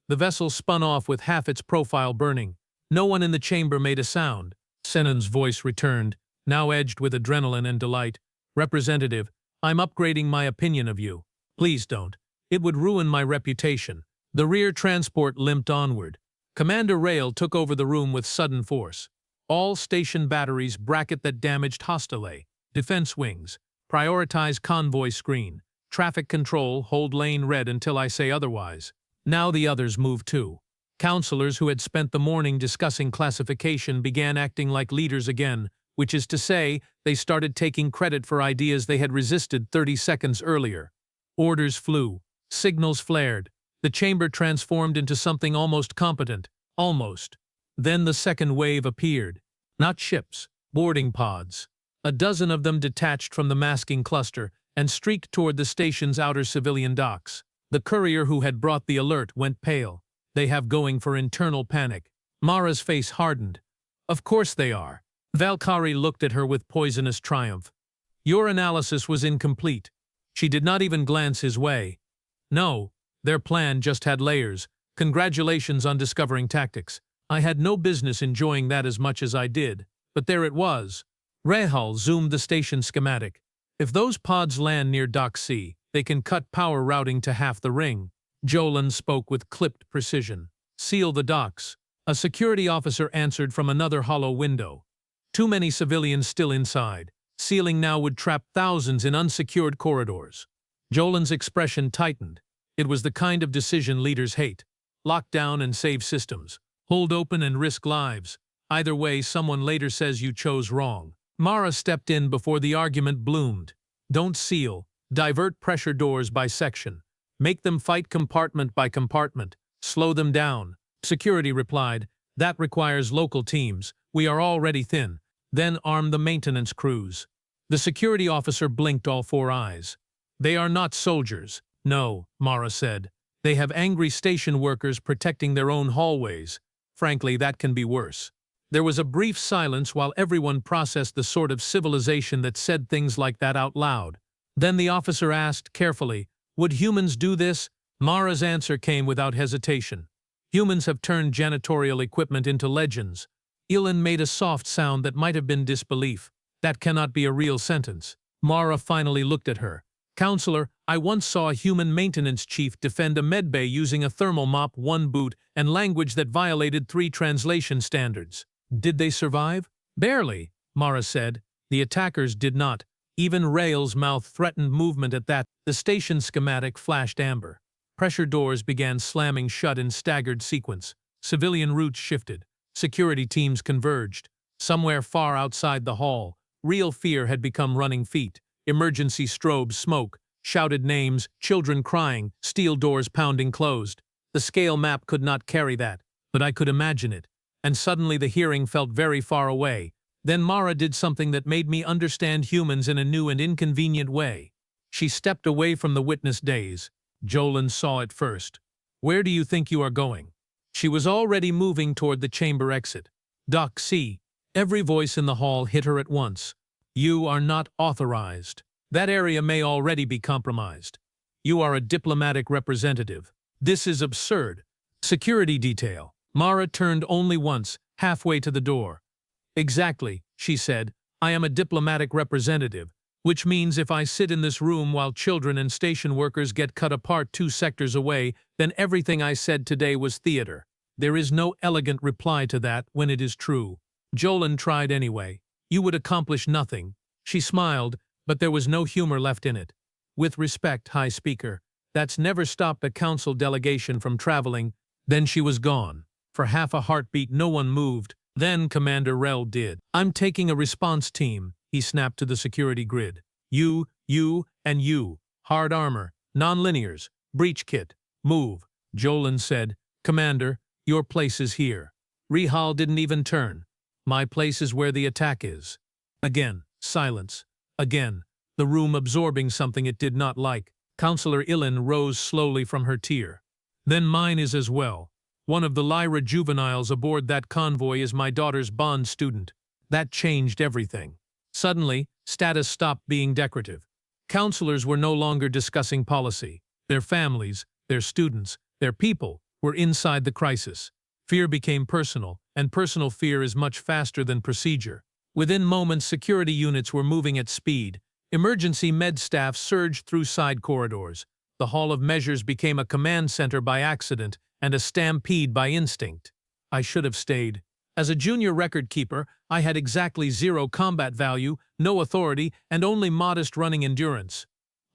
The vessel spun off with half its profile burning. No one in the chamber made a sound. Senon's voice returned, now edged with adrenaline and delight. "Representative, I'm upgrading my opinion of you. Please don't. It would ruin my reputation." The rear transport limped onward. Commander Rail took over the room with sudden force. "All station batteries bracket that damaged hostile. Defense wings. Prioritize convoy screen. Traffic control, hold lane red until I say otherwise." Now the others moved too. Counselors who had spent the morning discussing classification began acting like leaders again, which is to say, they started taking credit for ideas they had resisted 30 seconds earlier. Orders flew. Signals flared. The chamber transformed into something almost competent. Almost. Then the second wave appeared. Not ships. Boarding pods. A dozen of them detached from the masking cluster and streaked toward the station's outer civilian docks. The courier who had brought the alert went pale. "They have going for internal panic." Mara's face hardened. "Of course they are." Valkyrie looked at her with poisonous triumph. "Your analysis was incomplete." She did not even glance his way. "No, their plan just had layers. Congratulations on discovering tactics. I had no business enjoying that as much as I did, but there it was." Rahal zoomed the station schematic. "If those pods land near Dock C, they can cut power routing to half the ring." Jolan spoke with clipped precision. "Seal the docks." A security officer answered from another hollow window. "Too many civilians still inside. Sealing now would trap thousands in unsecured corridors." Jolan's expression tightened. It was the kind of decision leaders hate. Lock down and save systems. Hold open and risk lives. Either way, someone later says you chose wrong. Mara stepped in before the argument bloomed. "Don't seal. Divert pressure doors by section. Make them fight compartment by compartment. Slow them down." Security replied, "That requires local teams. We are already thin." "Then arm the maintenance crews." The security officer blinked all four eyes. "They are not soldiers." "No," Mara said. "They have angry station workers protecting their own hallways. Frankly, that can be worse." There was a brief silence while everyone processed the sort of civilization that said things like that out loud. Then the officer asked carefully, "Would humans do this?" Mara's answer came without hesitation. "Humans have turned janitorial equipment into legends." Ilan made a soft sound that might have been disbelief. "That cannot be a real sentence." Mara finally looked at her. "Counselor, I once saw a human maintenance chief defend a medbay using a thermal mop, one boot, and language that violated 3 translation standards." "Did they survive?" "Barely," Mara said. "The attackers did not." Even Rail's mouth threatened movement at that. The station schematic flashed amber. Pressure doors began slamming shut in staggered sequence. Civilian routes shifted. Security teams converged. Somewhere far outside the hall, real fear had become running feet. Emergency strobes smoke, shouted names, children crying, steel doors pounding closed. The scale map could not carry that, but I could imagine it. And suddenly the hearing felt very far away. Then Mara did something that made me understand humans in a new and inconvenient way. She stepped away from the witness daze. Jolan saw it first. "Where do you think you are going?" She was already moving toward the chamber exit. "Dock C." Every voice in the hall hit her at once. "You are not authorized. That area may already be compromised. You are a diplomatic representative. This is absurd." Security detail. Mara turned only once, halfway to the door. Exactly, she said. I am a diplomatic representative, which means if I sit in this room while children and station workers get cut apart 2 sectors away, then everything I said today was theater. There is no elegant reply to that when it is true. Jolin tried anyway. You would accomplish nothing. She smiled, but there was no humor left in it. With respect, High Speaker, that's never stopped a council delegation from traveling. Then she was gone. For half a heartbeat no one moved. Then Commander Rel did. I'm taking a response team, he snapped to the security grid. You, and you. Hard armor, non-linears, breach kit. Move. Jolin said, Commander, your place is here. Rihal didn't even turn. My place is where the attack is. Again, silence. Again, the room absorbing something it did not like. Counselor Ilin rose slowly from her tier. Then mine is as well. One of the Lyra juveniles aboard that convoy is my daughter's bond student. That changed everything. Suddenly, status stopped being decorative. Counselors were no longer discussing policy. Their families, their students, their people were inside the crisis. Fear became personal, and personal fear is much faster than procedure. Within moments, security units were moving at speed. Emergency med staff surged through side corridors. The Hall of Measures became a command center by accident and a stampede by instinct. I should have stayed. As a junior record keeper, I had exactly 0 combat value, no authority, and only modest running endurance.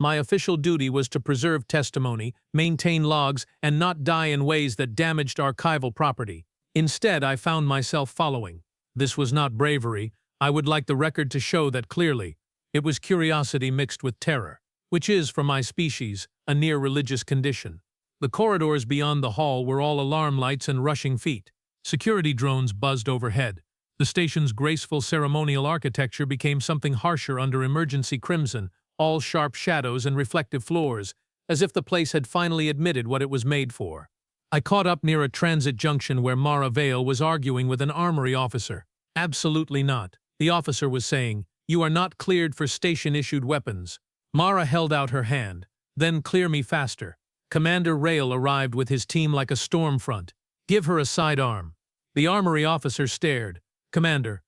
My official duty was to preserve testimony, maintain logs, and not die in ways that damaged archival property. Instead, I found myself following. This was not bravery. I would like the record to show that clearly. It was curiosity mixed with terror, which is, for my species, a near-religious condition. The corridors beyond the hall were all alarm lights and rushing feet. Security drones buzzed overhead. The station's graceful ceremonial architecture became something harsher under emergency crimson, all sharp shadows and reflective floors, as if the place had finally admitted what it was made for. I caught up near a transit junction where Mara Vale was arguing with an armory officer. Absolutely not. The officer was saying, You are not cleared for station-issued weapons. Mara held out her hand. Then clear me faster. Commander Rail arrived with his team like a storm front. Give her a sidearm. The armory officer stared. Commander,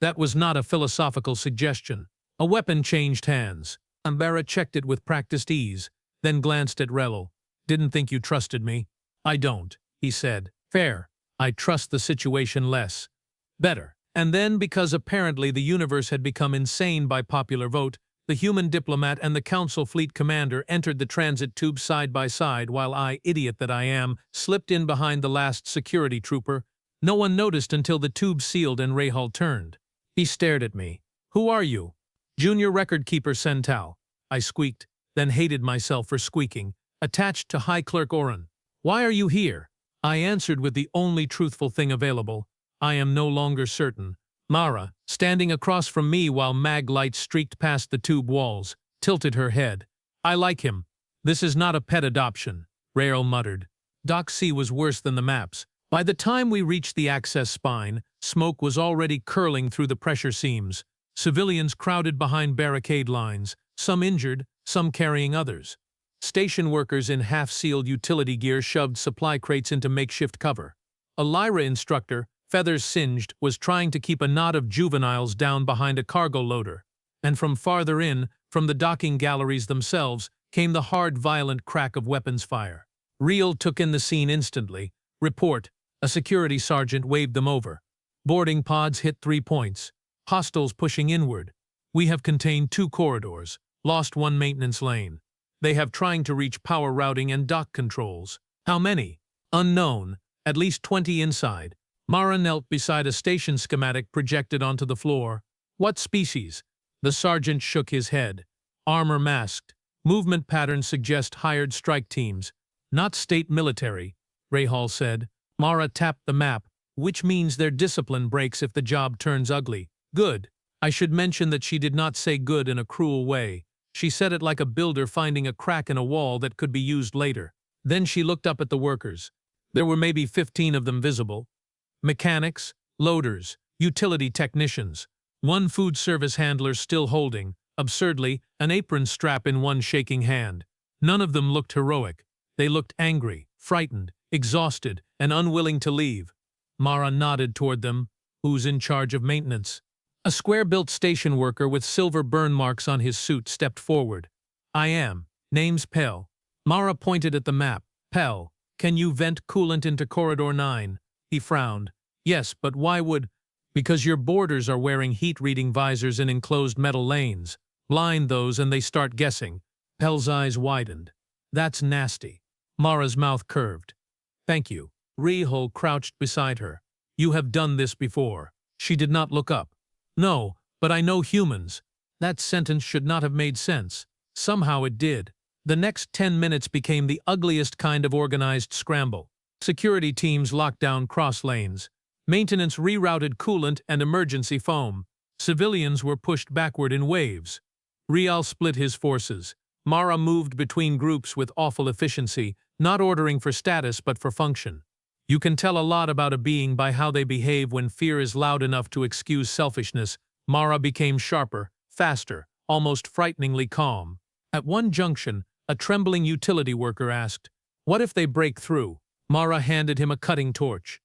that was not a philosophical suggestion. A weapon changed hands. Ambara checked it with practiced ease, then glanced at Relil. Didn't think you trusted me. I don't, he said. Fair. I trust the situation less. Better. And then, because apparently the universe had become insane by popular vote, the human diplomat and the council fleet commander entered the transit tube side by side while I, idiot that I am, slipped in behind the last security trooper. No one noticed until the tube sealed and Rahal turned. He stared at me. Who are you? Junior record keeper Sental. I squeaked, then hated myself for squeaking. Attached to High Clerk Oren. Why are you here? I answered with the only truthful thing available. I am no longer certain. Mara, standing across from me while mag lights streaked past the tube walls, tilted her head. I like him. This is not a pet adoption, Rael muttered. Doc C was worse than the maps. By the time we reached the access spine, smoke was already curling through the pressure seams. Civilians crowded behind barricade lines, some injured, some carrying others. Station workers in half-sealed utility gear shoved supply crates into makeshift cover. A Lyra instructor, feathers singed, was trying to keep a knot of juveniles down behind a cargo loader. And from farther in, from the docking galleries themselves, came the hard, violent crack of weapons fire. Reel took in the scene instantly. Report. A security sergeant waved them over. Boarding pods hit 3 points. Hostiles pushing inward. We have contained 2 corridors. Lost 1 maintenance lane. They have trying to reach power routing and dock controls. How many? Unknown. At least 20 inside. Mara knelt beside a station schematic projected onto the floor. What species? The sergeant shook his head. Armor masked. Movement patterns suggest hired strike teams. Not state military, Rahal said. Mara tapped the map, which means their discipline breaks if the job turns ugly. Good. I should mention that she did not say good in a cruel way. She said it like a builder finding a crack in a wall that could be used later. Then she looked up at the workers. There were maybe 15 of them visible. Mechanics, loaders, utility technicians. 1 food service handler still holding, absurdly, an apron strap in one shaking hand. None of them looked heroic. They looked angry, frightened, exhausted, and unwilling to leave. Mara nodded toward them. Who's in charge of maintenance? A square-built station worker with silver burn marks on his suit stepped forward. I am. Name's Pell. Mara pointed at the map. Pell, can you vent coolant into Corridor 9? He frowned. Yes, but why would... Because your boarders are wearing heat-reading visors in enclosed metal lanes. Blind those and they start guessing. Pell's eyes widened. That's nasty. Mara's mouth curved. Thank you. Rihul crouched beside her. You have done this before. She did not look up. No, but I know humans. That sentence should not have made sense. Somehow it did. The next 10 minutes became the ugliest kind of organized scramble. Security teams locked down cross lanes. Maintenance rerouted coolant and emergency foam. Civilians were pushed backward in waves. Rial split his forces. Mara moved between groups with awful efficiency, not ordering for status but for function. You can tell a lot about a being by how they behave when fear is loud enough to excuse selfishness. Mara became sharper, faster, almost frighteningly calm. At one junction, a trembling utility worker asked, "What if they break through?" Mara handed him a cutting torch.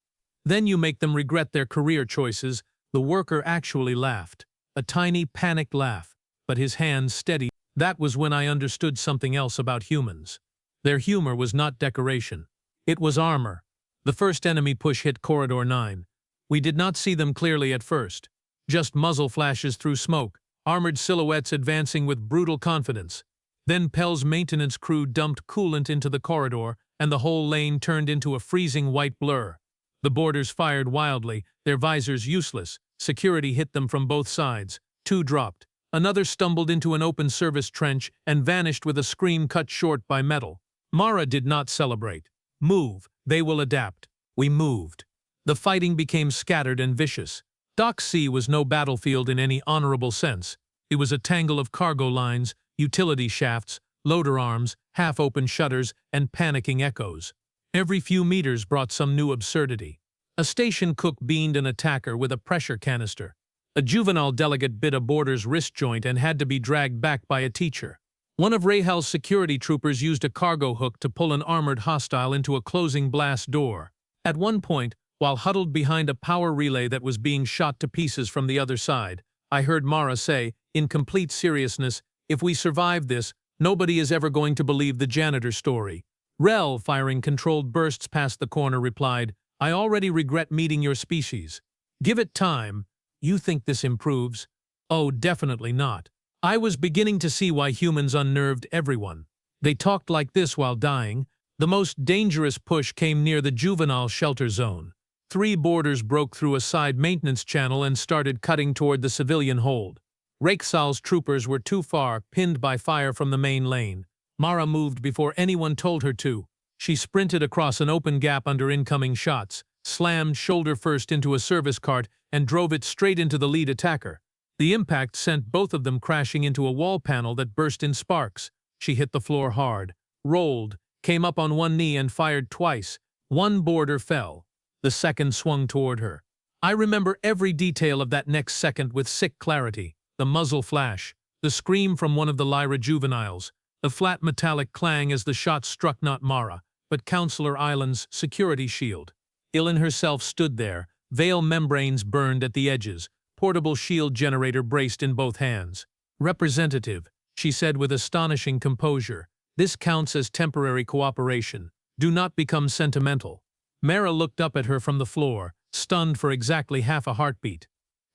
"Then you make them regret their career choices." The worker actually laughed. A tiny, panicked laugh, but his hands steadied. That was when I understood something else about humans. Their humor was not decoration. It was armor. The first enemy push hit Corridor 9. We did not see them clearly at first. Just muzzle flashes through smoke, armored silhouettes advancing with brutal confidence. Then Pell's maintenance crew dumped coolant into the corridor, and the whole lane turned into a freezing white blur. The boarders fired wildly, their visors useless. Security hit them from both sides. 2 dropped. Another stumbled into an open service trench and vanished with a scream cut short by metal. Mara did not celebrate. Move, they will adapt. We moved. The fighting became scattered and vicious. Dock C was no battlefield in any honorable sense. It was a tangle of cargo lines, utility shafts, loader arms, half-open shutters, and panicking echoes. Every few meters brought some new absurdity. A station cook beamed an attacker with a pressure canister. A juvenile delegate bit a boarder's wrist joint and had to be dragged back by a teacher. One of Rahal's security troopers used a cargo hook to pull an armored hostile into a closing blast door. At one point, while huddled behind a power relay that was being shot to pieces from the other side, I heard Mara say, in complete seriousness, "If we survive this, nobody is ever going to believe the janitor story." Rel, firing controlled bursts past the corner, replied, "I already regret meeting your species. Give it time." You think this improves? Oh, definitely not. I was beginning to see why humans unnerved everyone. They talked like this while dying. The most dangerous push came near the juvenile shelter zone. 3 boarders broke through a side maintenance channel and started cutting toward the civilian hold. Rakesal's troopers were too far, pinned by fire from the main lane. Mara moved before anyone told her to. She sprinted across an open gap under incoming shots, slammed shoulder first into a service cart, and drove it straight into the lead attacker. The impact sent both of them crashing into a wall panel that burst in sparks. She hit the floor hard, rolled, came up on one knee and fired twice. One boarder fell. The second swung toward her. I remember every detail of that next second with sick clarity. The muzzle flash, the scream from one of the Lyra juveniles, the flat metallic clang as the shot struck not Mara, but Counselor Island's security shield. Ilin herself stood there, veil membranes burned at the edges, portable shield generator braced in both hands. "Representative," she said with astonishing composure, "this counts as temporary cooperation. Do not become sentimental." Mara looked up at her from the floor, stunned for exactly half a heartbeat.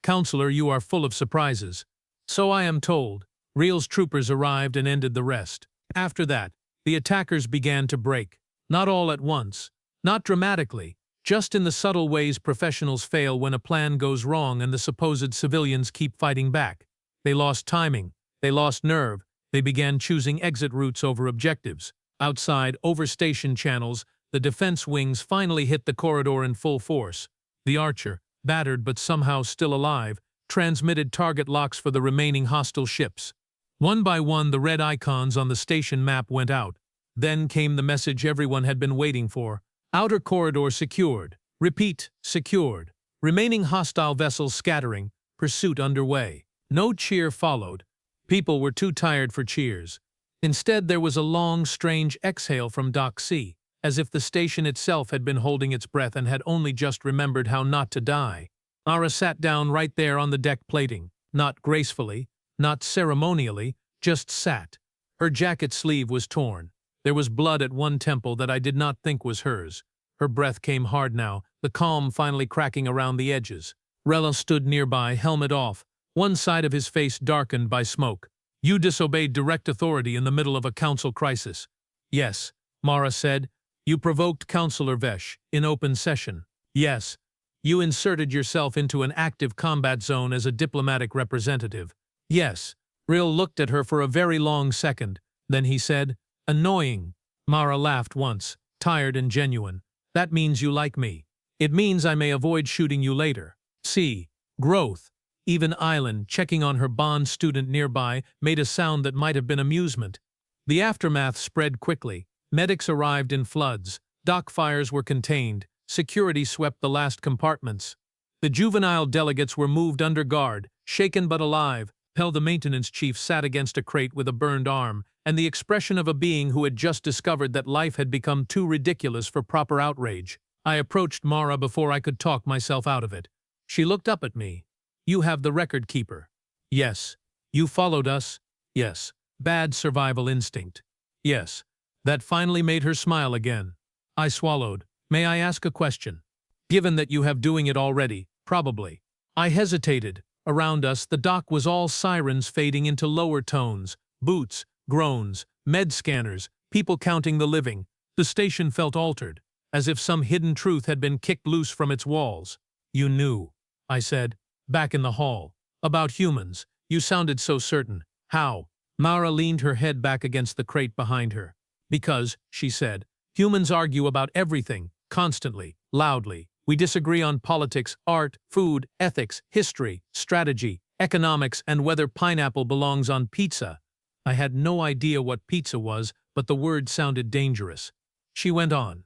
"Counselor, you are full of surprises." "So I am told." Real's troopers arrived and ended the rest. After that, the attackers began to break. Not all at once. Not dramatically. Just in the subtle ways professionals fail when a plan goes wrong and the supposed civilians keep fighting back. They lost timing. They lost nerve. They began choosing exit routes over objectives. Outside, over station channels, the defense wings finally hit the corridor in full force. The Archer, battered but somehow still alive, transmitted target locks for the remaining hostile ships. One by one, the red icons on the station map went out. Then came the message everyone had been waiting for. Outer corridor secured. Repeat, secured. Remaining hostile vessels scattering. Pursuit underway. No cheer followed. People were too tired for cheers. Instead, there was a long, strange exhale from Dock C, as if the station itself had been holding its breath and had only just remembered how not to die. Mara sat down right there on the deck plating, not gracefully, not ceremonially, just sat. Her jacket sleeve was torn. There was blood at one temple that I did not think was hers. Her breath came hard now, the calm finally cracking around the edges. Rella stood nearby, helmet off, one side of his face darkened by smoke. You disobeyed direct authority in the middle of a council crisis. Yes, Mara said. You provoked Councillor Vesh in open session. Yes. You inserted yourself into an active combat zone as a diplomatic representative. Yes. Rill looked at her for a very long second. Then he said, annoying. Mara laughed once, tired and genuine. That means you like me. It means I may avoid shooting you later. See. Growth. Even Island, checking on her bond student nearby, made a sound that might have been amusement. The aftermath spread quickly. Medics arrived in floods. Dock fires were contained. Security swept the last compartments. The juvenile delegates were moved under guard, shaken but alive. The maintenance chief sat against a crate with a burned arm, and the expression of a being who had just discovered that life had become too ridiculous for proper outrage. I approached Mara before I could talk myself out of it. She looked up at me. You have the record keeper. Yes. You followed us. Yes. Bad survival instinct. Yes. That finally made her smile again. I swallowed. May I ask a question? Given that you have doing it already, probably. I hesitated. Around us, the dock was all sirens fading into lower tones, boots, groans, med scanners, people counting the living. The station felt altered, as if some hidden truth had been kicked loose from its walls. You knew, I said, back in the hall. About humans. You sounded so certain. How? Mara leaned her head back against the crate behind her. Because, she said, humans argue about everything, constantly, loudly. We disagree on politics, art, food, ethics, history, strategy, economics, and whether pineapple belongs on pizza. I had no idea what pizza was, but the word sounded dangerous. She went on.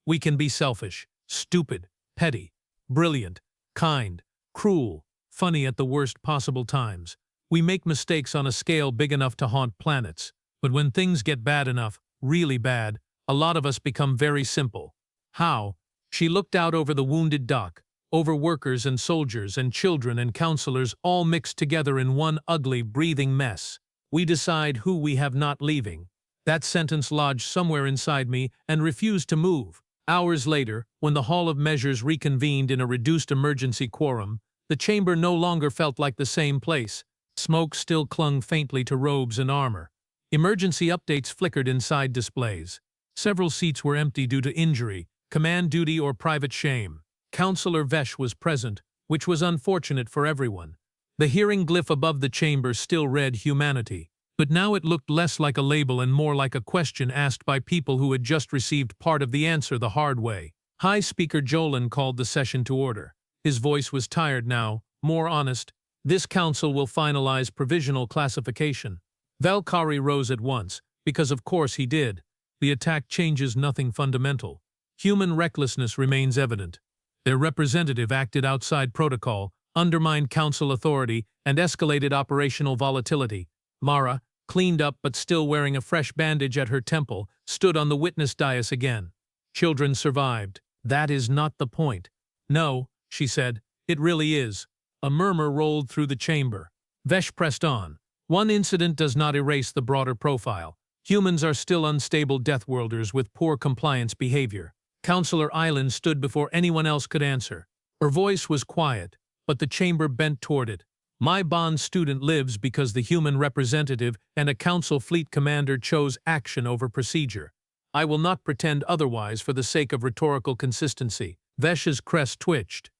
We can be selfish, stupid, petty, brilliant, kind, cruel, funny at the worst possible times. We make mistakes on a scale big enough to haunt planets. But when things get bad enough, really bad, a lot of us become very simple. How? She looked out over the wounded dock, over workers and soldiers and children and counselors all mixed together in one ugly, breathing mess. We decide who we have not leaving. That sentence lodged somewhere inside me and refused to move. Hours later, when the Hall of Measures reconvened in a reduced emergency quorum, the chamber no longer felt like the same place. Smoke still clung faintly to robes and armor. Emergency updates flickered inside displays. Several seats were empty due to injury, command duty, or private shame. Councillor Vesh was present, which was unfortunate for everyone. The hearing glyph above the chamber still read humanity, but now it looked less like a label and more like a question asked by people who had just received part of the answer the hard way. High Speaker Jolan called the session to order. His voice was tired now, more honest. This council will finalize provisional classification. Valkyrie rose at once, because of course he did. The attack changes nothing fundamental. Human recklessness remains evident. Their representative acted outside protocol, undermined council authority, and escalated operational volatility. Mara, cleaned up but still wearing a fresh bandage at her temple, stood on the witness dais again. Children survived. That is not the point. No, she said, it really is. A murmur rolled through the chamber. Vesh pressed on. One incident does not erase the broader profile. Humans are still unstable Deathworlders with poor compliance behavior. Councillor Island stood before anyone else could answer. Her voice was quiet, but the chamber bent toward it. My bond student lives because the human representative and a council fleet commander chose action over procedure. I will not pretend otherwise for the sake of rhetorical consistency. Vesh's crest twitched.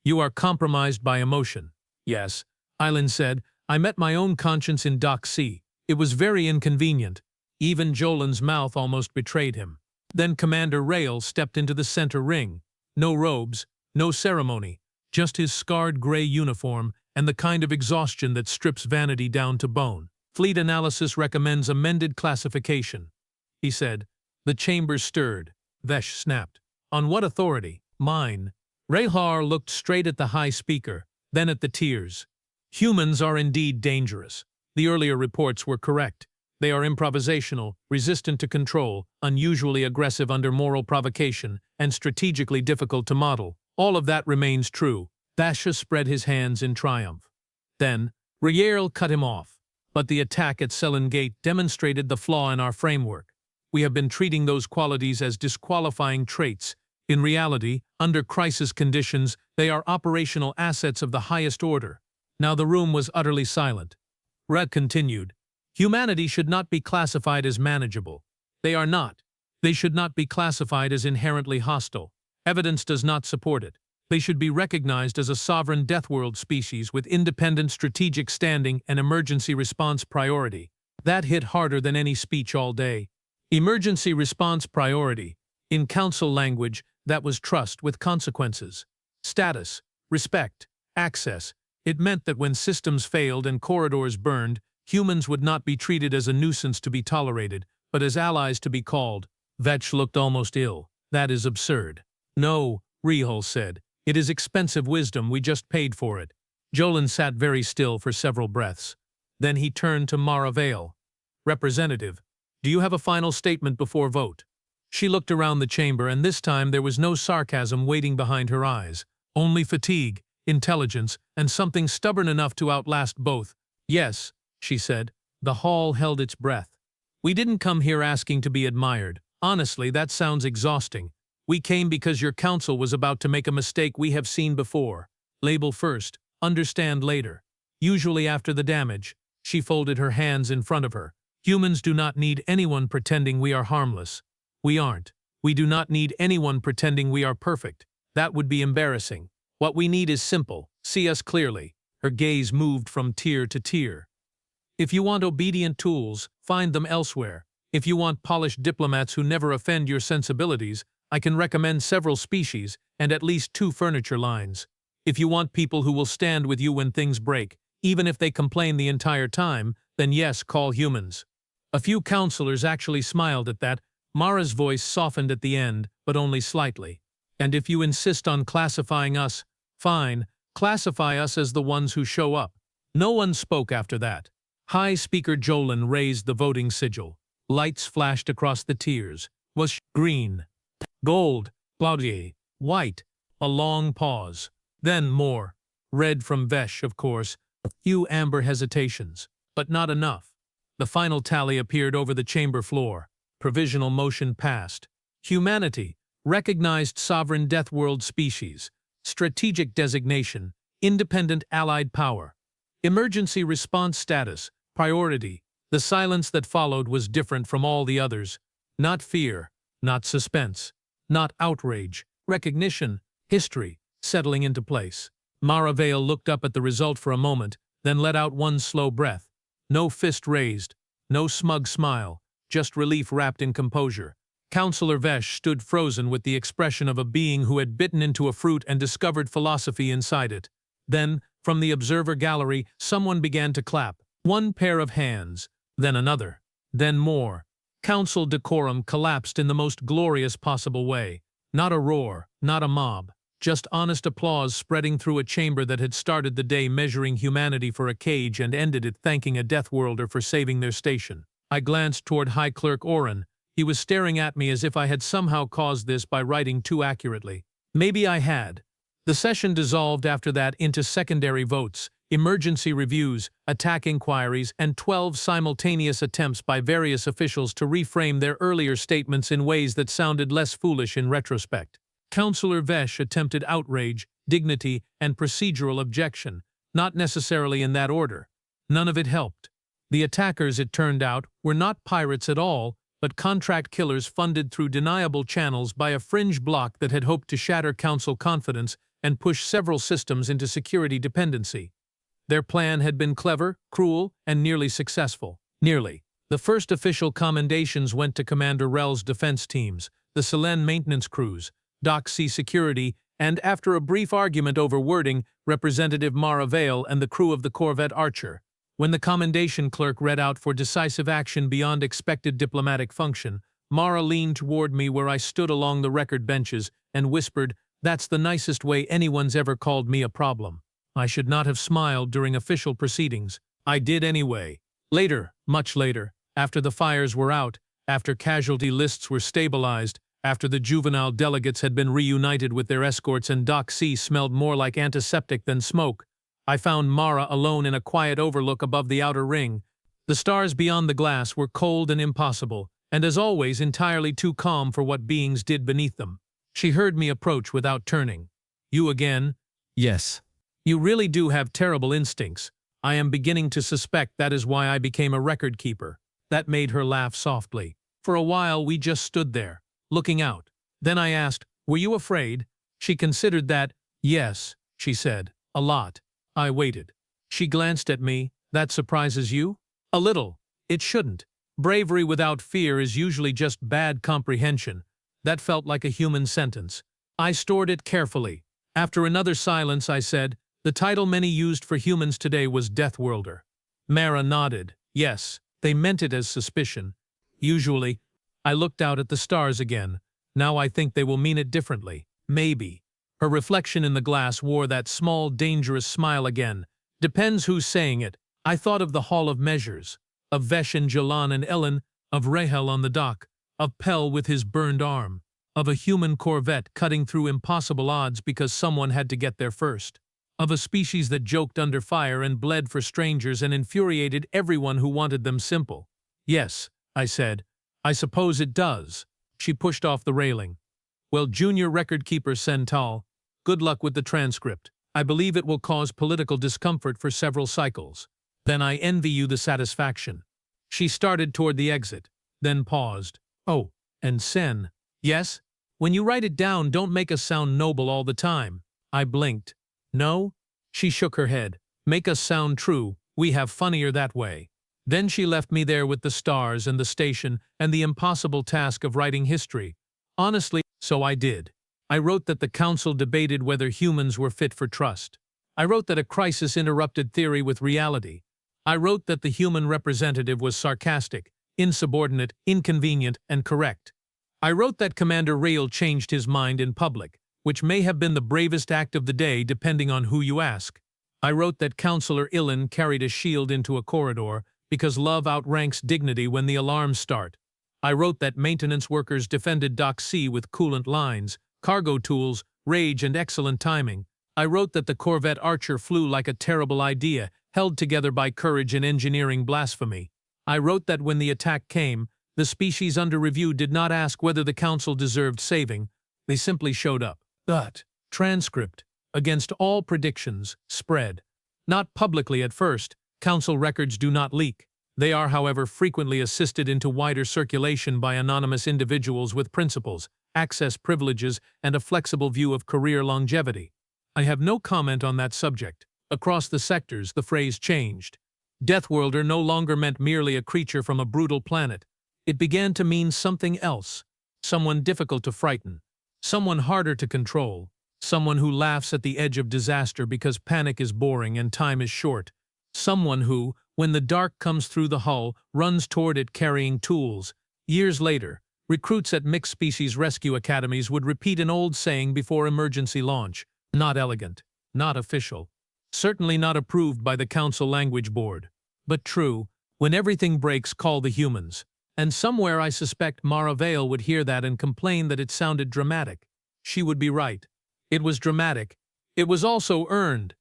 You are compromised by emotion. Yes, Island said. I met my own conscience in Dock C. It was very inconvenient. Even Jolan's mouth almost betrayed him. Then Commander Rail stepped into the center ring. No robes, no ceremony, just his scarred gray uniform and the kind of exhaustion that strips vanity down to bone. Fleet analysis recommends amended classification, he said. The chamber stirred. Vesh snapped. On what authority? Mine. Rayhar looked straight at the High Speaker, then at the tiers. Humans are indeed dangerous. The earlier reports were correct. They are improvisational, resistant to control, unusually aggressive under moral provocation, and strategically difficult to model. All of that remains true. Vasha spread his hands in triumph. Then, Riel cut him off. But the attack at Selen Gate demonstrated the flaw in our framework. We have been treating those qualities as disqualifying traits. In reality, under crisis conditions, they are operational assets of the highest order. Now the room was utterly silent. Red continued. Humanity should not be classified as manageable. They are not. They should not be classified as inherently hostile. Evidence does not support it. They should be recognized as a sovereign Deathworld species with independent strategic standing and emergency response priority. That hit harder than any speech all day. Emergency response priority. In council language, that was trust with consequences. Status, respect, access. It meant that when systems failed and corridors burned, humans would not be treated as a nuisance to be tolerated, but as allies to be called. Vetch looked almost ill. That is absurd. No, Rehul said. It is expensive wisdom, we just paid for it. Jolin sat very still for several breaths. Then he turned to Mara Vale. Representative, do you have a final statement before vote? She looked around the chamber, and this time there was no sarcasm waiting behind her eyes. Only fatigue, intelligence, and something stubborn enough to outlast both. Yes, she said. The hall held its breath. We didn't come here asking to be admired. Honestly, that sounds exhausting. We came because your council was about to make a mistake we have seen before. Label first, understand later. Usually after the damage. She folded her hands in front of her. Humans do not need anyone pretending we are harmless. We aren't. We do not need anyone pretending we are perfect. That would be embarrassing. What we need is simple. See us clearly. Her gaze moved from tier to tier. If you want obedient tools, find them elsewhere. If you want polished diplomats who never offend your sensibilities, I can recommend several species and at least 2 furniture lines. If you want people who will stand with you when things break, even if they complain the entire time, then yes, call humans. A few counselors actually smiled at that. Mara's voice softened at the end, but only slightly. And if you insist on classifying us, fine, classify us as the ones who show up. No one spoke after that. High Speaker Jolin raised the voting sigil. Lights flashed across the tiers. Was green, gold, cloudy, white. A long pause. Then more. Red from Vesh, of course. A few amber hesitations. But not enough. The final tally appeared over the chamber floor. Provisional motion passed. Humanity. Recognized sovereign Deathworld species. Strategic designation. Independent allied power. Emergency response status. Priority. The silence that followed was different from all the others. Not fear. Not suspense. Not outrage. Recognition. History. Settling into place. Mara Vale looked up at the result for a moment, then let out one slow breath. No fist raised. No smug smile. Just relief wrapped in composure. Councillor Vesh stood frozen with the expression of a being who had bitten into a fruit and discovered philosophy inside it. Then, from the observer gallery, someone began to clap. One pair of hands, then another, then more. Council decorum collapsed in the most glorious possible way. Not a roar, not a mob. Just honest applause spreading through a chamber that had started the day measuring humanity for a cage and ended it thanking a Deathworlder for saving their station. I glanced toward High Clerk Oren. He was staring at me as if I had somehow caused this by writing too accurately. Maybe I had. The session dissolved after that into secondary votes, emergency reviews, attack inquiries, and 12 simultaneous attempts by various officials to reframe their earlier statements in ways that sounded less foolish in retrospect. Councillor Vesh attempted outrage, dignity, and procedural objection, not necessarily in that order. None of it helped. The attackers, it turned out, were not pirates at all, but contract killers funded through deniable channels by a fringe bloc that had hoped to shatter council confidence and push several systems into security dependency. Their plan had been clever, cruel, and nearly successful. Nearly. The first official commendations went to Commander Rel's defense teams, the Selen maintenance crews, Dock C security, and after a brief argument over wording, Representative Mara Vale and the crew of the Corvette Archer. When the commendation clerk read out for decisive action beyond expected diplomatic function, Mara leaned toward me where I stood along the record benches and whispered, "That's the nicest way anyone's ever called me a problem." I should not have smiled during official proceedings. I did anyway. Later, much later, after the fires were out, after casualty lists were stabilized, After the juvenile delegates had been reunited with their escorts and Doc C smelled more like antiseptic than smoke, I found Mara alone in a quiet overlook above the outer ring. The stars beyond the glass were cold and impossible, and as always entirely too calm for what beings did beneath them. She heard me approach without turning. "You again?" Yes. "You really do have terrible instincts. I am beginning to suspect that is why I became a record keeper." That made her laugh softly. For a while we just stood there, looking out. Then I asked, "Were you afraid?" She considered that. "Yes," she said, "a lot." I waited. She glanced at me. "That surprises you?" "A little. It shouldn't. Bravery without fear is usually just bad comprehension." That felt like a human sentence. I stored it carefully. After another silence I said, "The title many used for humans today was Deathworlder." Mara nodded. "Yes, they meant it as suspicion. Usually." I looked out at the stars again. "Now I think they will mean it differently. Maybe." Her reflection in the glass wore that small, dangerous smile again. "Depends who's saying it." I thought of the Hall of Measures, of Vesh and Jalan and Ellen, of Rahel on the dock, of Pell with his burned arm, of a human corvette cutting through impossible odds because someone had to get there first, of a species that joked under fire and bled for strangers and infuriated everyone who wanted them simple. "Yes," I said, "I suppose it does." She pushed off the railing. "Well, Junior Record Keeper Sental, good luck with the transcript. I believe it will cause political discomfort for several cycles. Then I envy you the satisfaction." She started toward the exit, then paused. "Oh, and Sen." "Yes? When you write it down, don't make us sound noble all the time." I blinked. "No?" She shook her head. "Make us sound true. We have funnier that way." Then she left me there with the stars and the station and the impossible task of writing history. Honestly, so I did. I wrote that the council debated whether humans were fit for trust. I wrote that a crisis interrupted theory with reality. I wrote that the human representative was sarcastic, insubordinate, inconvenient, and correct. I wrote that Commander Rail changed his mind in public, which may have been the bravest act of the day depending on who you ask. I wrote that Counselor Ilin carried a shield into a corridor because love outranks dignity when the alarms start. I wrote that maintenance workers defended Dock C with coolant lines, cargo tools, rage, and excellent timing. I wrote that the Corvette Archer flew like a terrible idea, held together by courage and engineering blasphemy. I wrote that when the attack came, the species under review did not ask whether the council deserved saving. They simply showed up. That transcript, against all predictions, spread. Not publicly at first. Council records do not leak. They are, however, frequently assisted into wider circulation by anonymous individuals with principles, access privileges, and a flexible view of career longevity. I have no comment on that subject. Across the sectors, the phrase changed. Deathworlder no longer meant merely a creature from a brutal planet. It began to mean something else. Someone difficult to frighten. Someone harder to control. Someone who laughs at the edge of disaster because panic is boring and time is short. Someone who, when the dark comes through the hull, runs toward it carrying tools. Years later, recruits at mixed species rescue academies would repeat an old saying before emergency launch. Not elegant. Not official. Certainly not approved by the Council Language Board. But true. When everything breaks, call the humans. And somewhere I suspect Mara Vale would hear that and complain that it sounded dramatic. She would be right. It was dramatic. It was also earned.